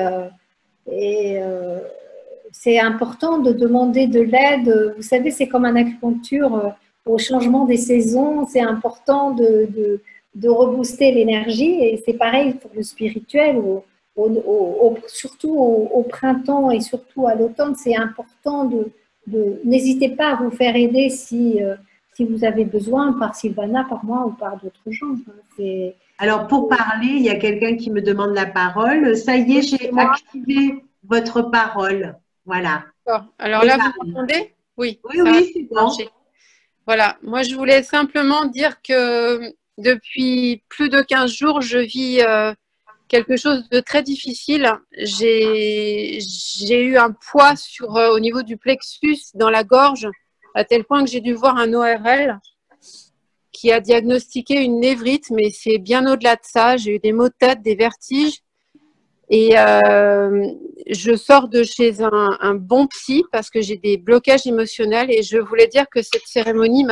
c'est important de demander de l'aide. Vous savez, c'est comme un acupuncture au changement des saisons. C'est important de rebooster l'énergie. Et c'est pareil pour le spirituel. Surtout au printemps et surtout à l'automne, c'est important n'hésitez pas à vous faire aider si vous avez besoin par Sylvana, par moi ou par d'autres gens. Alors, pour parler, il y a quelqu'un qui me demande la parole. Ça y est, j'ai activé votre parole. Voilà. Alors là, vous m'entendez? Oui. Oui, c'est bon. Voilà. Moi, je voulais simplement dire que depuis plus de 15 jours, je vis quelque chose de très difficile. J'ai eu un poids au niveau du plexus dans la gorge, à tel point que j'ai dû voir un ORL qui a diagnostiqué une névrite, mais c'est bien au-delà de ça. J'ai eu des maux de tête, des vertiges. Et je sors de chez un bon psy parce que j'ai des blocages émotionnels. Et je voulais dire que cette cérémonie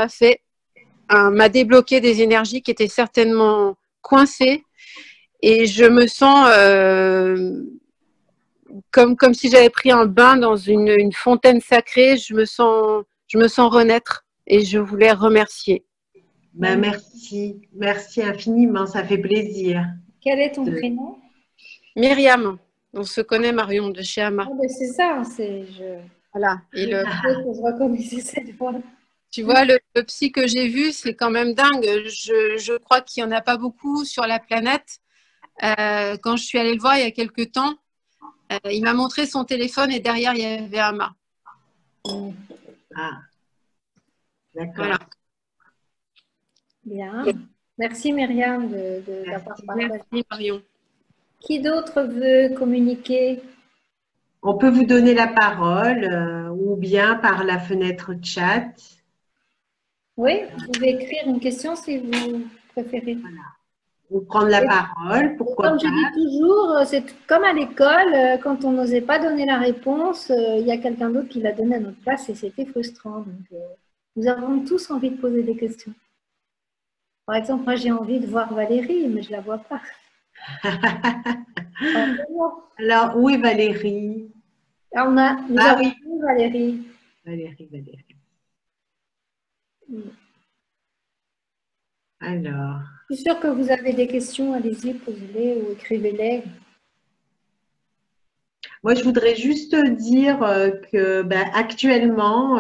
m'a débloqué des énergies qui étaient certainement coincées. Et je me sens comme si j'avais pris un bain dans une fontaine sacrée. Je me sens renaître et je voulais remercier. Ben, merci infiniment, ça fait plaisir. Quel est ton prénom? Myriam, on se connaît Marion de chez Ama. Oh, c'est ça, Voilà. Et je reconnaissais cette voix. Tu vois, le psy que j'ai vu, c'est quand même dingue. Je crois qu'il n'y en a pas beaucoup sur la planète. Quand je suis allée le voir il y a quelques temps, il m'a montré son téléphone et derrière, il y avait Ama. Ah, d'accord. Voilà. Bien. Merci Myriam d'avoir partagé. Merci Marion. Qui d'autre veut communiquer? On peut vous donner la parole ou bien par la fenêtre chat. Oui, vous pouvez écrire une question si vous préférez. Voilà. Ou prendre la parole, pourquoi comme pas. je dis toujours, c'est comme à l'école, quand on n'osait pas donner la réponse, il y a quelqu'un d'autre qui l'a donnée à notre place et c'était frustrant. Donc, nous avons tous envie de poser des questions. Par exemple, moi j'ai envie de voir Valérie, mais je ne la vois pas. Alors, où est Valérie? Nous avons vu Valérie. Valérie. Alors. Je suis sûre que vous avez des questions, allez-y, posez-les ou écrivez-les. Moi, je voudrais juste dire que actuellement,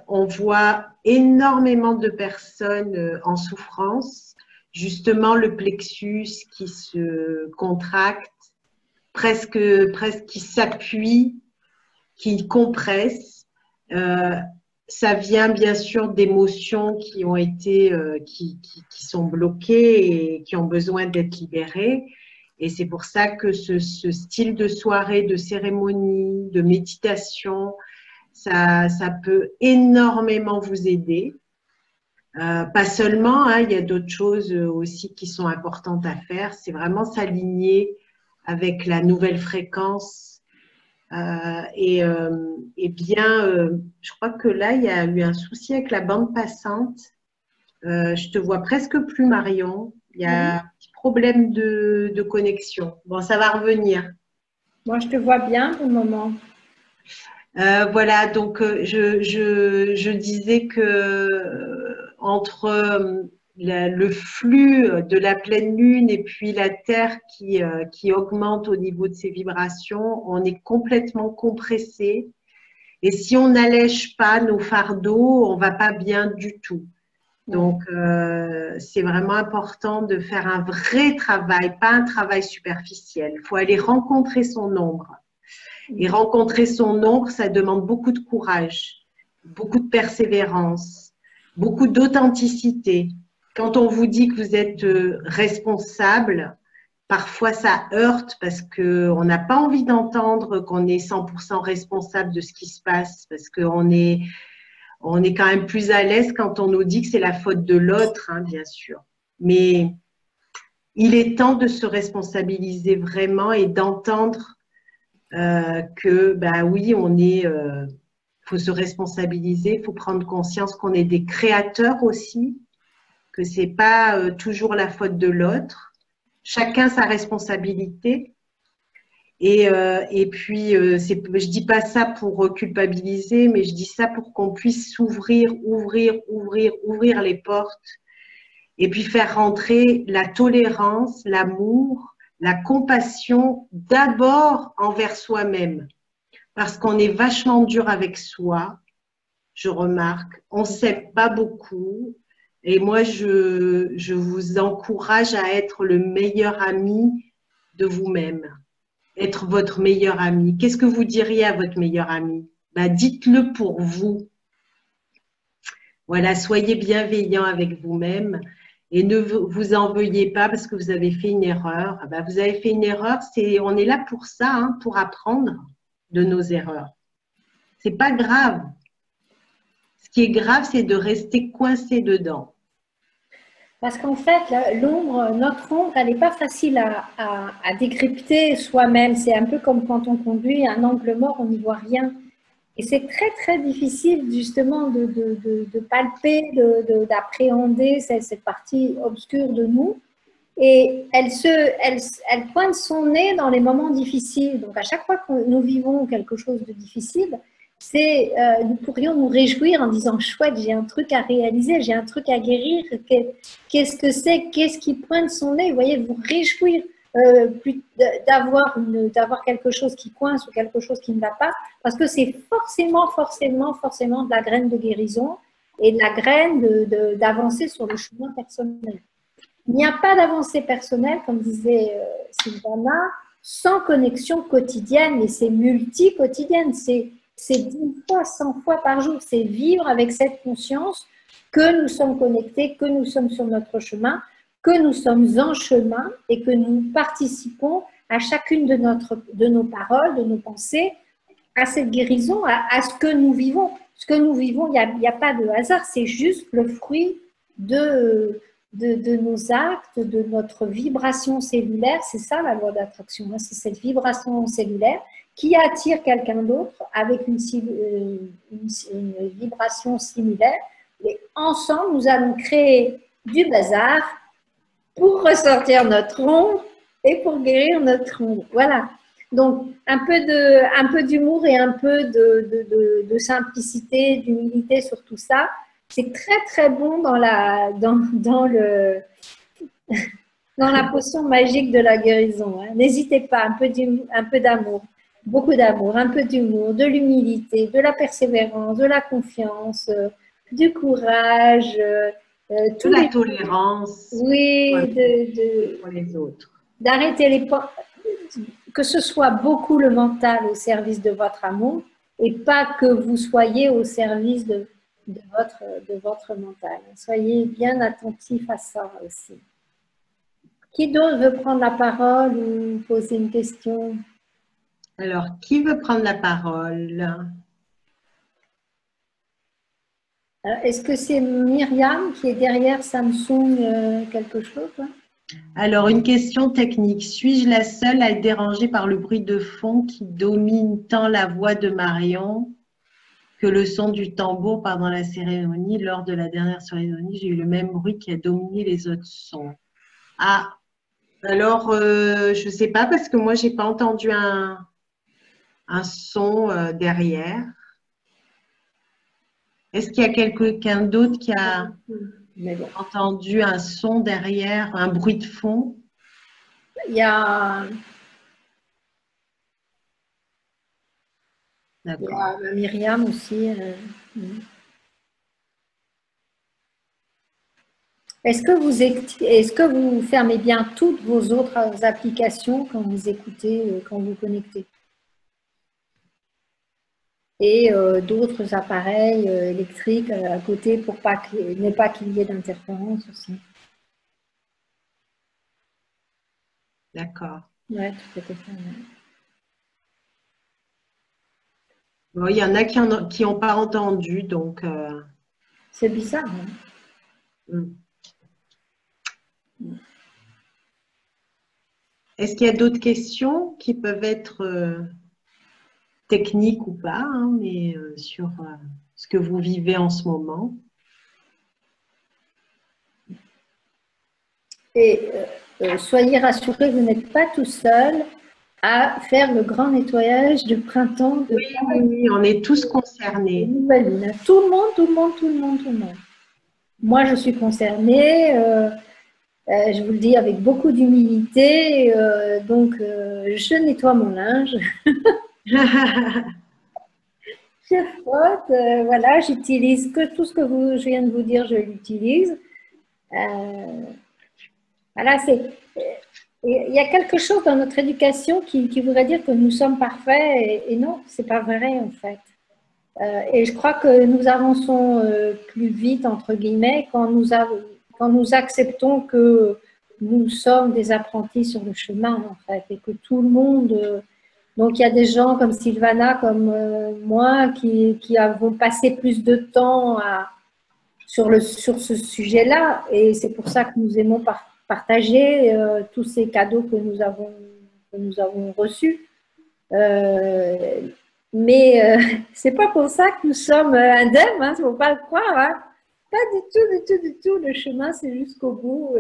on voit énormément de personnes en souffrance. Justement, le plexus qui se contracte, presque qui s'appuie, qui compresse. Ça vient bien sûr d'émotions qui ont été, qui sont bloquées et qui ont besoin d'être libérées. Et c'est pour ça que ce style de soirée, de cérémonie, de méditation, ça peut énormément vous aider. Pas seulement, hein, il y a d'autres choses aussi qui sont importantes à faire. C'est vraiment s'aligner avec la nouvelle fréquence. Et bien, je crois que là, il y a eu un souci avec la bande passante. Je te vois presque plus, Marion. Il y a un petit problème de connexion. Bon, ça va revenir. Moi, je te vois bien pour le moment. Voilà, donc je disais que entre le flux de la pleine lune et puis la Terre qui augmente au niveau de ses vibrations, on est complètement compressé. Et si on n'allège pas nos fardeaux, on ne va pas bien du tout. Donc, c'est vraiment important de faire un vrai travail, pas un travail superficiel. Il faut aller rencontrer son ombre. Et rencontrer son ombre, ça demande beaucoup de courage, beaucoup de persévérance, beaucoup d'authenticité. Quand on vous dit que vous êtes responsable, parfois ça heurte parce qu'on n'a pas envie d'entendre qu'on est 100% responsable de ce qui se passe, parce qu'on est quand même plus à l'aise quand on nous dit que c'est la faute de l'autre, hein, bien sûr. Mais il est temps de se responsabiliser vraiment et d'entendre que, oui, faut se responsabiliser, il faut prendre conscience qu'on est des créateurs aussi, que ce n'est pas toujours la faute de l'autre. Chacun sa responsabilité. Et puis, je dis pas ça pour culpabiliser, mais je dis ça pour qu'on puisse s'ouvrir, ouvrir les portes et puis faire rentrer la tolérance, l'amour, la compassion d'abord envers soi-même. Parce qu'on est vachement dur avec soi, je remarque. On ne s'aime pas beaucoup. Et moi, je vous encourage à être le meilleur ami de vous-même. Être votre meilleur ami. Qu'est-ce que vous diriez à votre meilleur ami? Dites-le pour vous. Voilà, soyez bienveillant avec vous-même et ne vous en veuillez pas parce que vous avez fait une erreur. Vous avez fait une erreur, on est là pour ça, hein, pour apprendre de nos erreurs. C'est pas grave. Ce qui est grave, c'est de rester coincé dedans. Parce qu'en fait, notre ombre, elle n'est pas facile à décrypter soi-même. C'est un peu comme quand on conduit un angle mort, on n'y voit rien. Et c'est très, très difficile justement de palper, d'appréhender cette partie obscure de nous. Et elle pointe son nez dans les moments difficiles. Donc, à chaque fois que nous vivons quelque chose de difficile, nous pourrions nous réjouir en disant « chouette, j'ai un truc à réaliser, j'ai un truc à guérir. Qu'est-ce que c'est? Qu'est-ce qui pointe son nez ?» Vous voyez, vous réjouir d'avoir quelque chose qui coince ou quelque chose qui ne va pas, parce que c'est forcément de la graine de guérison et de la graine d'avancer sur le chemin personnel. Il n'y a pas d'avancée personnelle, comme disait Sylvana, sans connexion quotidienne, et c'est multi-quotidienne, c'est 10 fois, 100 fois par jour, c'est vivre avec cette conscience que nous sommes connectés, que nous sommes sur notre chemin, que nous sommes en chemin et que nous participons à chacune de nos paroles, de nos pensées, à cette guérison, à ce que nous vivons. Ce que nous vivons, il n'y a pas de hasard, c'est juste le fruit de nos actes, de notre vibration cellulaire. C'est ça la loi d'attraction, hein, c'est cette vibration cellulaire qui attire quelqu'un d'autre avec une vibration similaire. Et ensemble, nous allons créer du bazar pour ressortir notre ombre et pour guérir notre ombre. Voilà. Donc, un peu d'humour et un peu de simplicité, d'humilité sur tout ça. C'est très, très bon dans la potion magique de la guérison. Hein. N'hésitez pas, un peu d'amour. beaucoup d'amour, un peu d'humour, de l'humilité, de la persévérance, de la confiance, du courage, De la tolérance oui, pour les autres. d'arrêter que ce soit beaucoup le mental au service de votre amour et pas que vous soyez au service de votre mental. Soyez bien attentifs à ça aussi. Qui d'autre veut prendre la parole ou poser une question? Alors, qui veut prendre la parole? Est-ce que c'est Myriam qui est derrière Samsung quelque chose? Alors, une question technique. Suis-je la seule à être dérangée par le bruit de fond qui domine tant la voix de Marion que le son du tambour pendant la cérémonie? Lors de la dernière cérémonie, j'ai eu le même bruit qui a dominé les autres sons. Ah, alors, je ne sais pas parce que moi, je n'ai pas entendu un son derrière. Est-ce qu'il y a quelqu'un d'autre qui a entendu un son derrière, un bruit de fond? Il y a Myriam aussi. Est-ce que vous fermez bien toutes vos autres applications quand vous écoutez, quand vous connectez? Et d'autres appareils électriques à côté pour ne pas qu'il y ait d'interférence aussi. D'accord. Oui, tout à fait. Bon, il y en a qui n'ont pas entendu, donc… C'est bizarre. Hein? Est-ce qu'il y a d'autres questions qui peuvent être techniques ou pas, hein, mais sur ce que vous vivez en ce moment? Et soyez rassurés, vous n'êtes pas tout seul à faire le grand nettoyage de printemps. Oui, on est tous concernés. Tout le monde. Moi, je suis concernée, je vous le dis avec beaucoup d'humilité, donc je nettoie mon linge. Je frotte, voilà, j'utilise que tout ce que je viens de vous dire, je l'utilise. Voilà, il y a quelque chose dans notre éducation qui voudrait dire que nous sommes parfaits et non, c'est pas vrai en fait. Et je crois que nous avançons plus vite, entre guillemets, quand nous acceptons que nous sommes des apprentis sur le chemin, en fait, et que tout le monde… donc, il y a des gens comme Sylvana, comme moi, qui avons passé plus de temps sur ce sujet-là, et c'est pour ça que nous aimons partager tous ces cadeaux que nous avons reçus. Mais c'est pas pour ça que nous sommes indemnes, hein, il ne faut pas le croire. Hein. Pas du tout. Le chemin, c'est jusqu'au bout.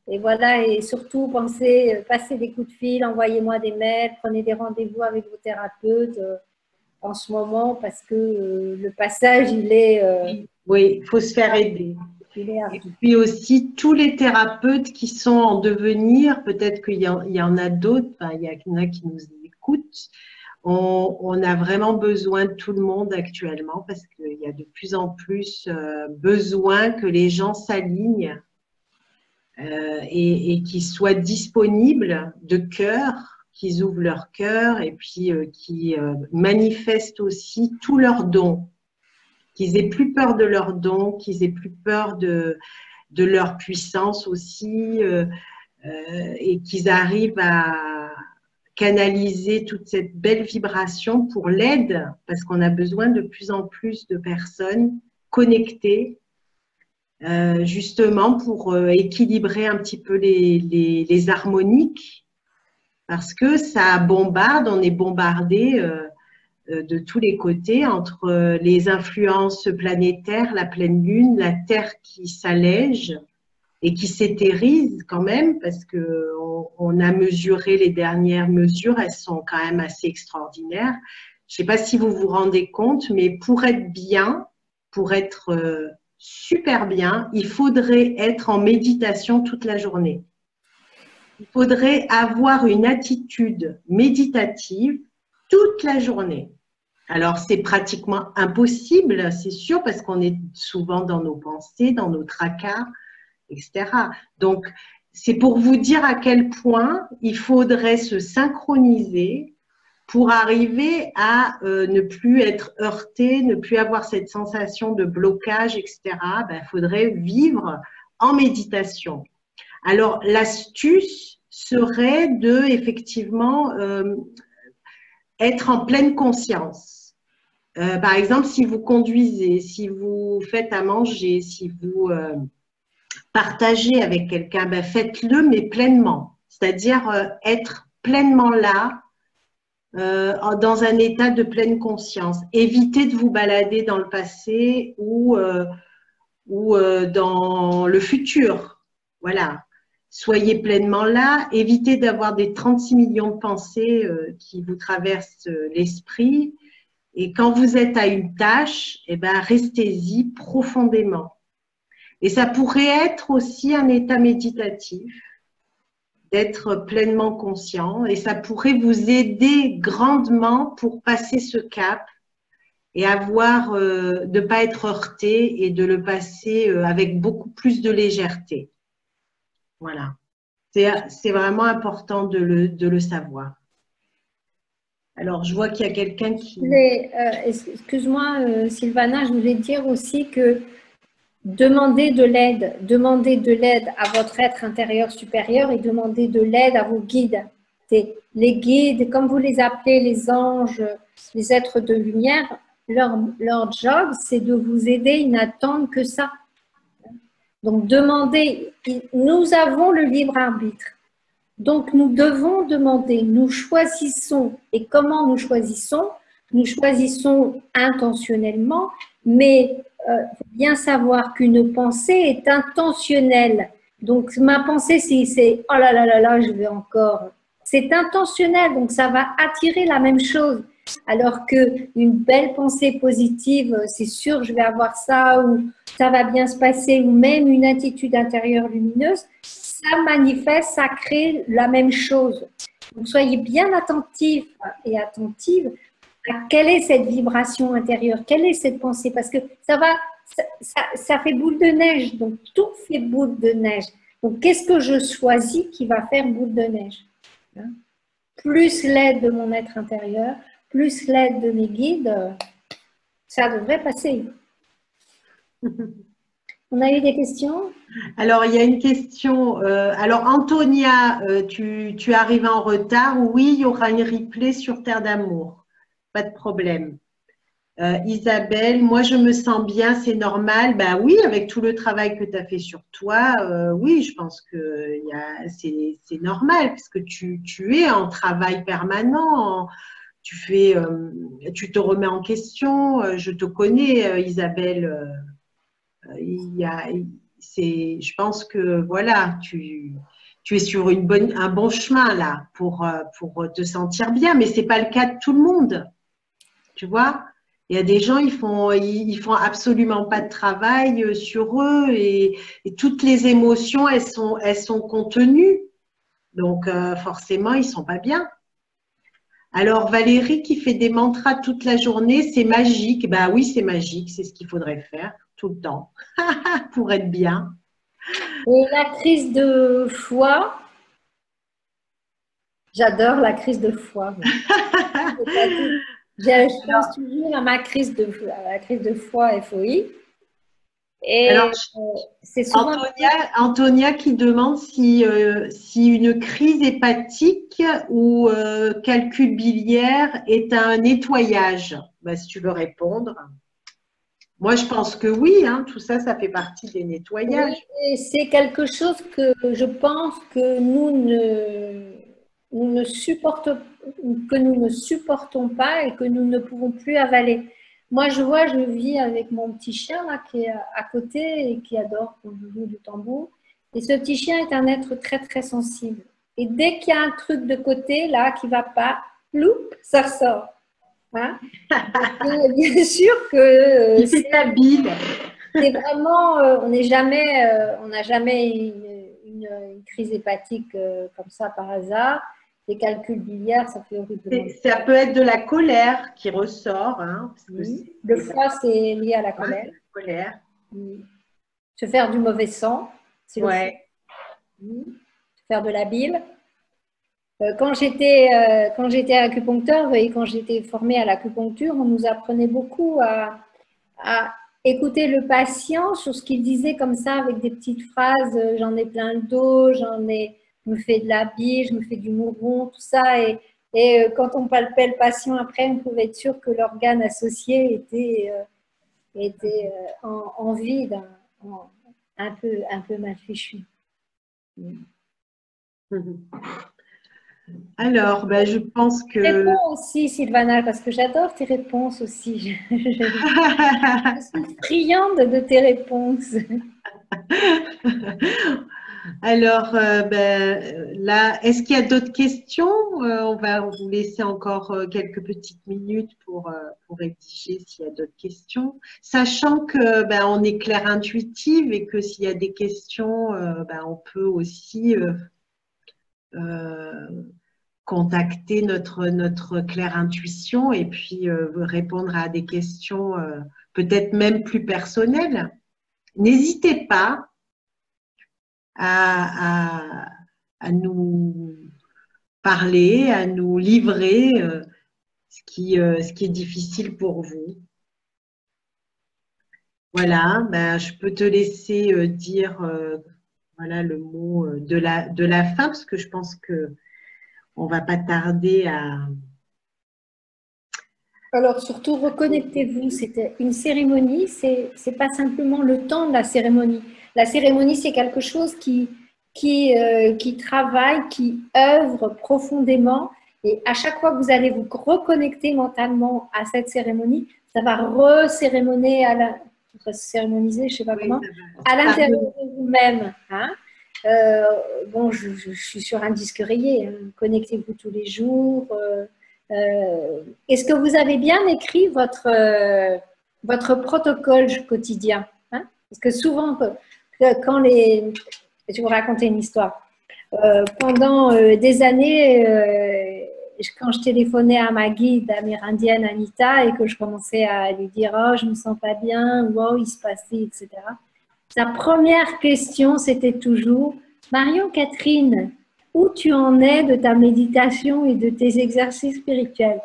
Et voilà, et surtout, passez des coups de fil, envoyez-moi des mails, prenez des rendez-vous avec vos thérapeutes en ce moment parce que le passage, il est… oui, il faut se faire aider. Et puis aussi, tous les thérapeutes qui sont en devenir, peut-être qu'il y en a d'autres, enfin, il y en a qui nous écoutent. On a vraiment besoin de tout le monde actuellement parce qu'il y a de plus en plus besoin que les gens s'alignent et qu'ils soient disponibles de cœur, qu'ils ouvrent leur cœur et puis qui manifestent aussi tous leurs dons, qu'ils aient plus peur de leurs dons, qu'ils aient plus peur de leur puissance aussi et qu'ils arrivent à canaliser toute cette belle vibration pour l'aide, parce qu'on a besoin de plus en plus de personnes connectées, justement pour équilibrer un petit peu les harmoniques, parce que ça bombarde, on est bombardé de tous les côtés entre les influences planétaires, la pleine lune, la Terre qui s'allège et qui s'éthérise quand même parce qu'on a mesuré les dernières mesures, elles sont quand même assez extraordinaires. Je ne sais pas si vous vous rendez compte, mais pour être bien, pour être super bien, il faudrait être en méditation toute la journée. il faudrait avoir une attitude méditative toute la journée. Alors, c'est pratiquement impossible, c'est sûr, parce qu'on est souvent dans nos pensées, dans nos tracas, etc. Donc, c'est pour vous dire à quel point il faudrait se synchroniser pour arriver à ne plus être heurté, ne plus avoir cette sensation de blocage, etc. Il faudrait vivre en méditation. Alors, l'astuce serait de, effectivement, être en pleine conscience. Par exemple, si vous conduisez, si vous faites à manger, si vous partagez avec quelqu'un, faites-le, mais pleinement. C'est-à-dire être pleinement là, dans un état de pleine conscience. Évitez de vous balader dans le passé ou dans le futur. Voilà. Soyez pleinement là. Évitez d'avoir des 36 millions de pensées qui vous traversent l'esprit. Et quand vous êtes à une tâche, restez-y profondément. Et ça pourrait être aussi un état méditatif, d'être pleinement conscient, et ça pourrait vous aider grandement pour passer ce cap et avoir, de ne pas être heurté et de le passer avec beaucoup plus de légèreté. Voilà. C'est vraiment important de le savoir. Alors, je vois qu'il y a quelqu'un qui… Excuse-moi, Sylvana, je voulais dire aussi que demandez de l'aide à votre être intérieur supérieur et demandez de l'aide à vos guides. Les guides, comme vous les appelez, les anges, les êtres de lumière, leur job, c'est de vous aider, ils n'attendent que ça. Donc, demandez, nous avons le libre arbitre. Donc, nous devons demander, nous choisissons. Et comment nous choisissons? Nous choisissons intentionnellement, mais il faut bien savoir qu'une pensée est intentionnelle. Donc, ma pensée, c'est « oh là là là là, je vais encore… » C'est intentionnel, donc ça va attirer la même chose. Alors qu'une belle pensée positive, c'est sûr, je vais avoir ça, ou ça va bien se passer, ou même une attitude intérieure lumineuse, ça manifeste, ça crée la même chose. Donc, soyez bien attentifs et attentives à quelle est cette vibration intérieure, quelle est cette pensée, parce que ça fait boule de neige, donc tout fait boule de neige. Donc, qu'est-ce que je choisis qui va faire boule de neige? Plus l'aide de mon être intérieur, plus l'aide de mes guides, ça devrait passer. On a eu des questions? Alors, il y a une question. Alors, Antonia, tu arrives en retard. Oui, il y aura une replay sur Terre d'amour. Pas de problème. Isabelle, moi, je me sens bien, c'est normal. Ben oui, avec tout le travail que tu as fait sur toi, oui, je pense que c'est normal puisque tu es en travail permanent. Tu te remets en question. Je te connais, Isabelle. Je pense que voilà, tu es sur un bon chemin là pour te sentir bien, mais c'est pas le cas de tout le monde. Tu vois, il y a des gens, ils font absolument pas de travail sur eux et toutes les émotions, elles sont contenues. Donc forcément, ils sont pas bien. Alors Valérie qui fait des mantras toute la journée, c'est magique. Ben oui, c'est magique, c'est ce qu'il faudrait faire tout le temps pour être bien. Et la crise de foi, j'adore la crise de foi. Je pense toujours à ma crise de foi FOI. Et alors, c'est souvent… Antonia qui demande si une crise hépatique ou calcul biliaire est un nettoyage. Ben, si tu veux répondre. Moi, je pense que oui, hein, tout ça, ça fait partie des nettoyages. Oui, c'est quelque chose que je pense que nous ne supportons pas et que nous ne pouvons plus avaler. Moi, je vis avec mon petit chien là, qui est à côté et qui adore qu'on joue du tambour. Et ce petit chien est un être très, très sensible. Et dès qu'il y a un truc de côté là qui ne va pas, loup, ça ressort. Hein? Bien sûr que c'est habile. C'est vraiment, on n'a jamais une une crise hépatique comme ça par hasard, des calculs biliaires, ça fait horriblement. Ça peut être de la colère qui ressort. Hein, parce que le foie, c'est lié à la colère. Ouais, la colère. Se faire du mauvais sang, c'est le Ouais. foie. Se faire de la bile. Quand j'étais acupuncteur et quand j'étais formée à l'acupuncture, on nous apprenait beaucoup à écouter le patient sur ce qu'il disait comme ça avec des petites phrases, j'en ai plein le dos, je me fais de la bile, je me fais du mouron, tout ça. Et quand on palpait le patient après, on pouvait être sûr que l'organe associé était en vide, un peu mal fichu. Alors, ben, je pense que… Réponds aussi, Sylvana, parce que j'adore tes réponses aussi. Je suis friande de tes réponses. Alors, ben, là, est-ce qu'il y a d'autres questions? On va vous laisser encore quelques petites minutes pour rédiger s'il y a d'autres questions. Sachant que ben, on est clair intuitive et que s'il y a des questions, ben, on peut aussi contacter notre claire intuition et puis répondre à des questions peut-être même plus personnelles. N'hésitez pas à nous parler, à nous livrer ce qui est difficile pour vous. Voilà, ben, je peux te laisser dire voilà, le mot de la fin, parce que je pense que on ne va pas tarder à… Alors, surtout, reconnectez-vous. C'était une cérémonie, c'est pas simplement le temps de la cérémonie. La cérémonie, c'est quelque chose qui travaille, qui œuvre profondément. Et à chaque fois que vous allez vous reconnecter mentalement à cette cérémonie, ça va recérémoniser, je sais pas comment, à l'intérieur de vous-même. Hein. Bon, je suis sur un disque rayé. Hein. Connectez-vous tous les jours. Est-ce que vous avez bien écrit votre protocole quotidien, hein? Parce que souvent, quand les… Je vais vous raconter une histoire. Pendant des années, quand je téléphonais à ma guide amérindienne Anita et que je commençais à lui dire « Oh, je ne me sens pas bien » ou « Oh, il se passait », etc. Sa première question, c'était toujours « Marion Catherine, où tu en es de ta méditation et de tes exercices spirituels ?»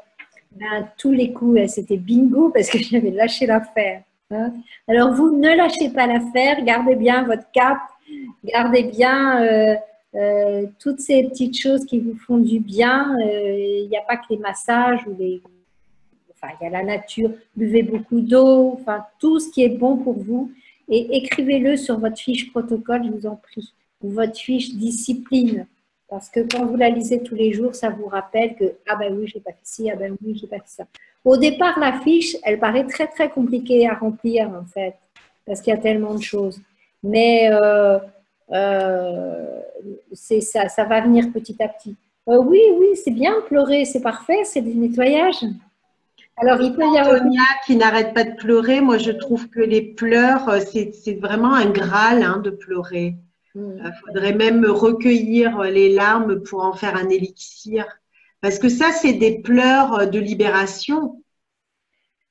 Ben, tous les coups, c'était bingo parce que j'avais lâché l'affaire. Hein. Alors, vous ne lâchez pas l'affaire, gardez bien votre cap, gardez bien toutes ces petites choses qui vous font du bien. Il n'y a pas que les massages ou enfin, il y a la nature, buvez beaucoup d'eau, enfin, tout ce qui est bon pour vous. Et écrivez-le sur votre fiche protocole, je vous en prie, ou votre fiche discipline. Parce que quand vous la lisez tous les jours, ça vous rappelle que « Ah ben oui, je n'ai pas fait ci, ah ben oui, je n'ai pas fait ça ». Au départ, la fiche, elle paraît très, très compliquée à remplir, en fait, parce qu'il y a tellement de choses. Mais ça va venir petit à petit. Oui, c'est bien, pleurer, c'est parfait, c'est du nettoyage. Alors, il peut y avoir… Sonia qui n'arrête pas de pleurer, moi je trouve que les pleurs, c'est vraiment un graal hein, de pleurer. Il faudrait même recueillir les larmes pour en faire un élixir. Parce que ça, c'est des pleurs de libération.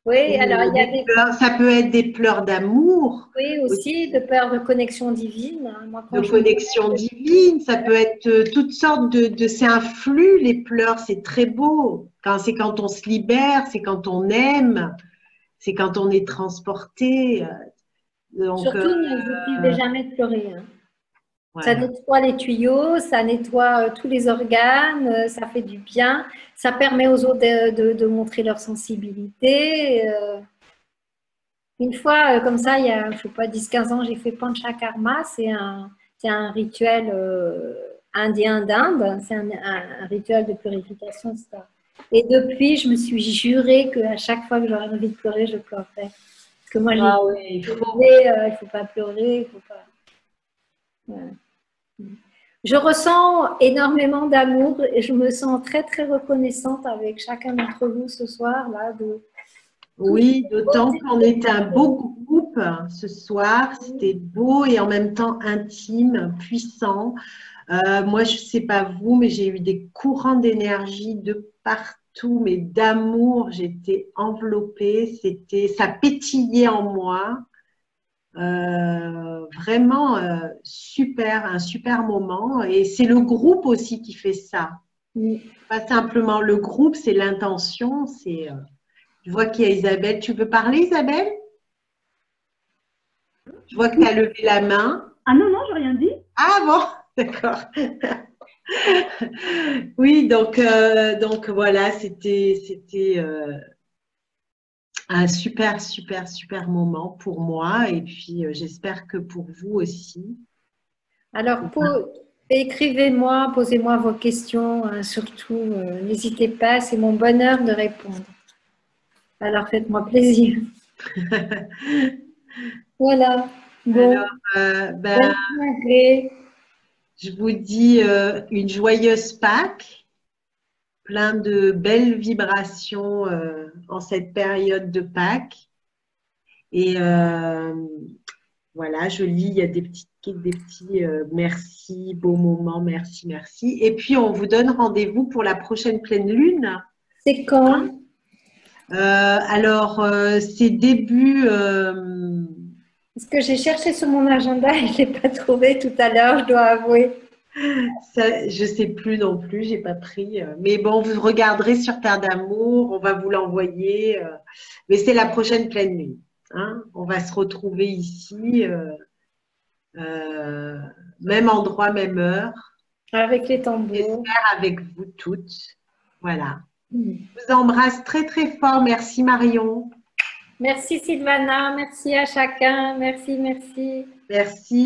Oui, alors il y a des pleurs, ça peut être des pleurs d'amour. Oui, aussi, de peur de connexion divine. Moi, de connexion divine, ça peut être toutes sortes de… C'est un flux, les pleurs, c'est très beau. C'est quand on se libère, c'est quand on aime, c'est quand on est transporté. Donc, surtout, ne vous privez jamais de pleurer. Hein. Voilà. Ça nettoie les tuyaux, ça nettoie tous les organes, ça fait du bien, ça permet aux autres de montrer leur sensibilité. Une fois, comme ça, il y a, je sais pas, 10-15 ans, j'ai fait Panchakarma, c'est un rituel indien d'Inde, c'est un rituel de purification, etc. Et depuis, je me suis juré qu'à chaque fois que j'aurais envie de pleurer, je pleurerais. Parce que moi, il faut pas pleurer, il faut pas… Voilà. Je ressens énormément d'amour et je me sens très très reconnaissante avec chacun d'entre vous ce soir là. Oui, d'autant qu'on est un beau groupe groupe ce soir. C'était beau et en même temps intime, puissant. Moi, je ne sais pas vous, mais j'ai eu des courants d'énergie de partout, mais d'amour. J'étais enveloppée. Ça pétillait en moi. Vraiment super, un super moment. Et c'est le groupe aussi qui fait ça. Pas simplement le groupe, c'est l'intention. Je vois qu'il y a Isabelle. Tu veux parler, Isabelle? Je vois que tu as levé la main. Ah non, non, je n'ai rien dit. Ah bon, d'accord. Oui, donc voilà, c'était un super, super, super moment pour moi et puis j'espère que pour vous aussi. Alors, écrivez-moi, posez-moi vos questions, hein, surtout, n'hésitez pas, c'est mon bonheur de répondre. Alors, faites-moi plaisir. Voilà. Bon, Alors, bonne soirée. je vous dis une joyeuse Pâques, plein de belles vibrations en cette période de Pâques. Et voilà, je lis, il y a des petits merci, beau moment, merci, merci. Et puis, on vous donne rendez-vous pour la prochaine pleine lune. C'est quand? Alors, c'est début… Parce que j'ai cherché sur mon agenda et je ne l'ai pas trouvé tout à l'heure, je dois avouer. Ça, je ne sais plus non plus, je n'ai pas pris. Mais bon, vous regarderez sur Terre d'amour, on va vous l'envoyer. Mais c'est la prochaine pleine lune. Hein. On va se retrouver ici, même endroit, même heure. Avec les tambours. J'espère avec vous toutes. Voilà. Je vous embrasse très très fort. Merci Marion. Merci Sylvana, merci à chacun. Merci, merci. Merci.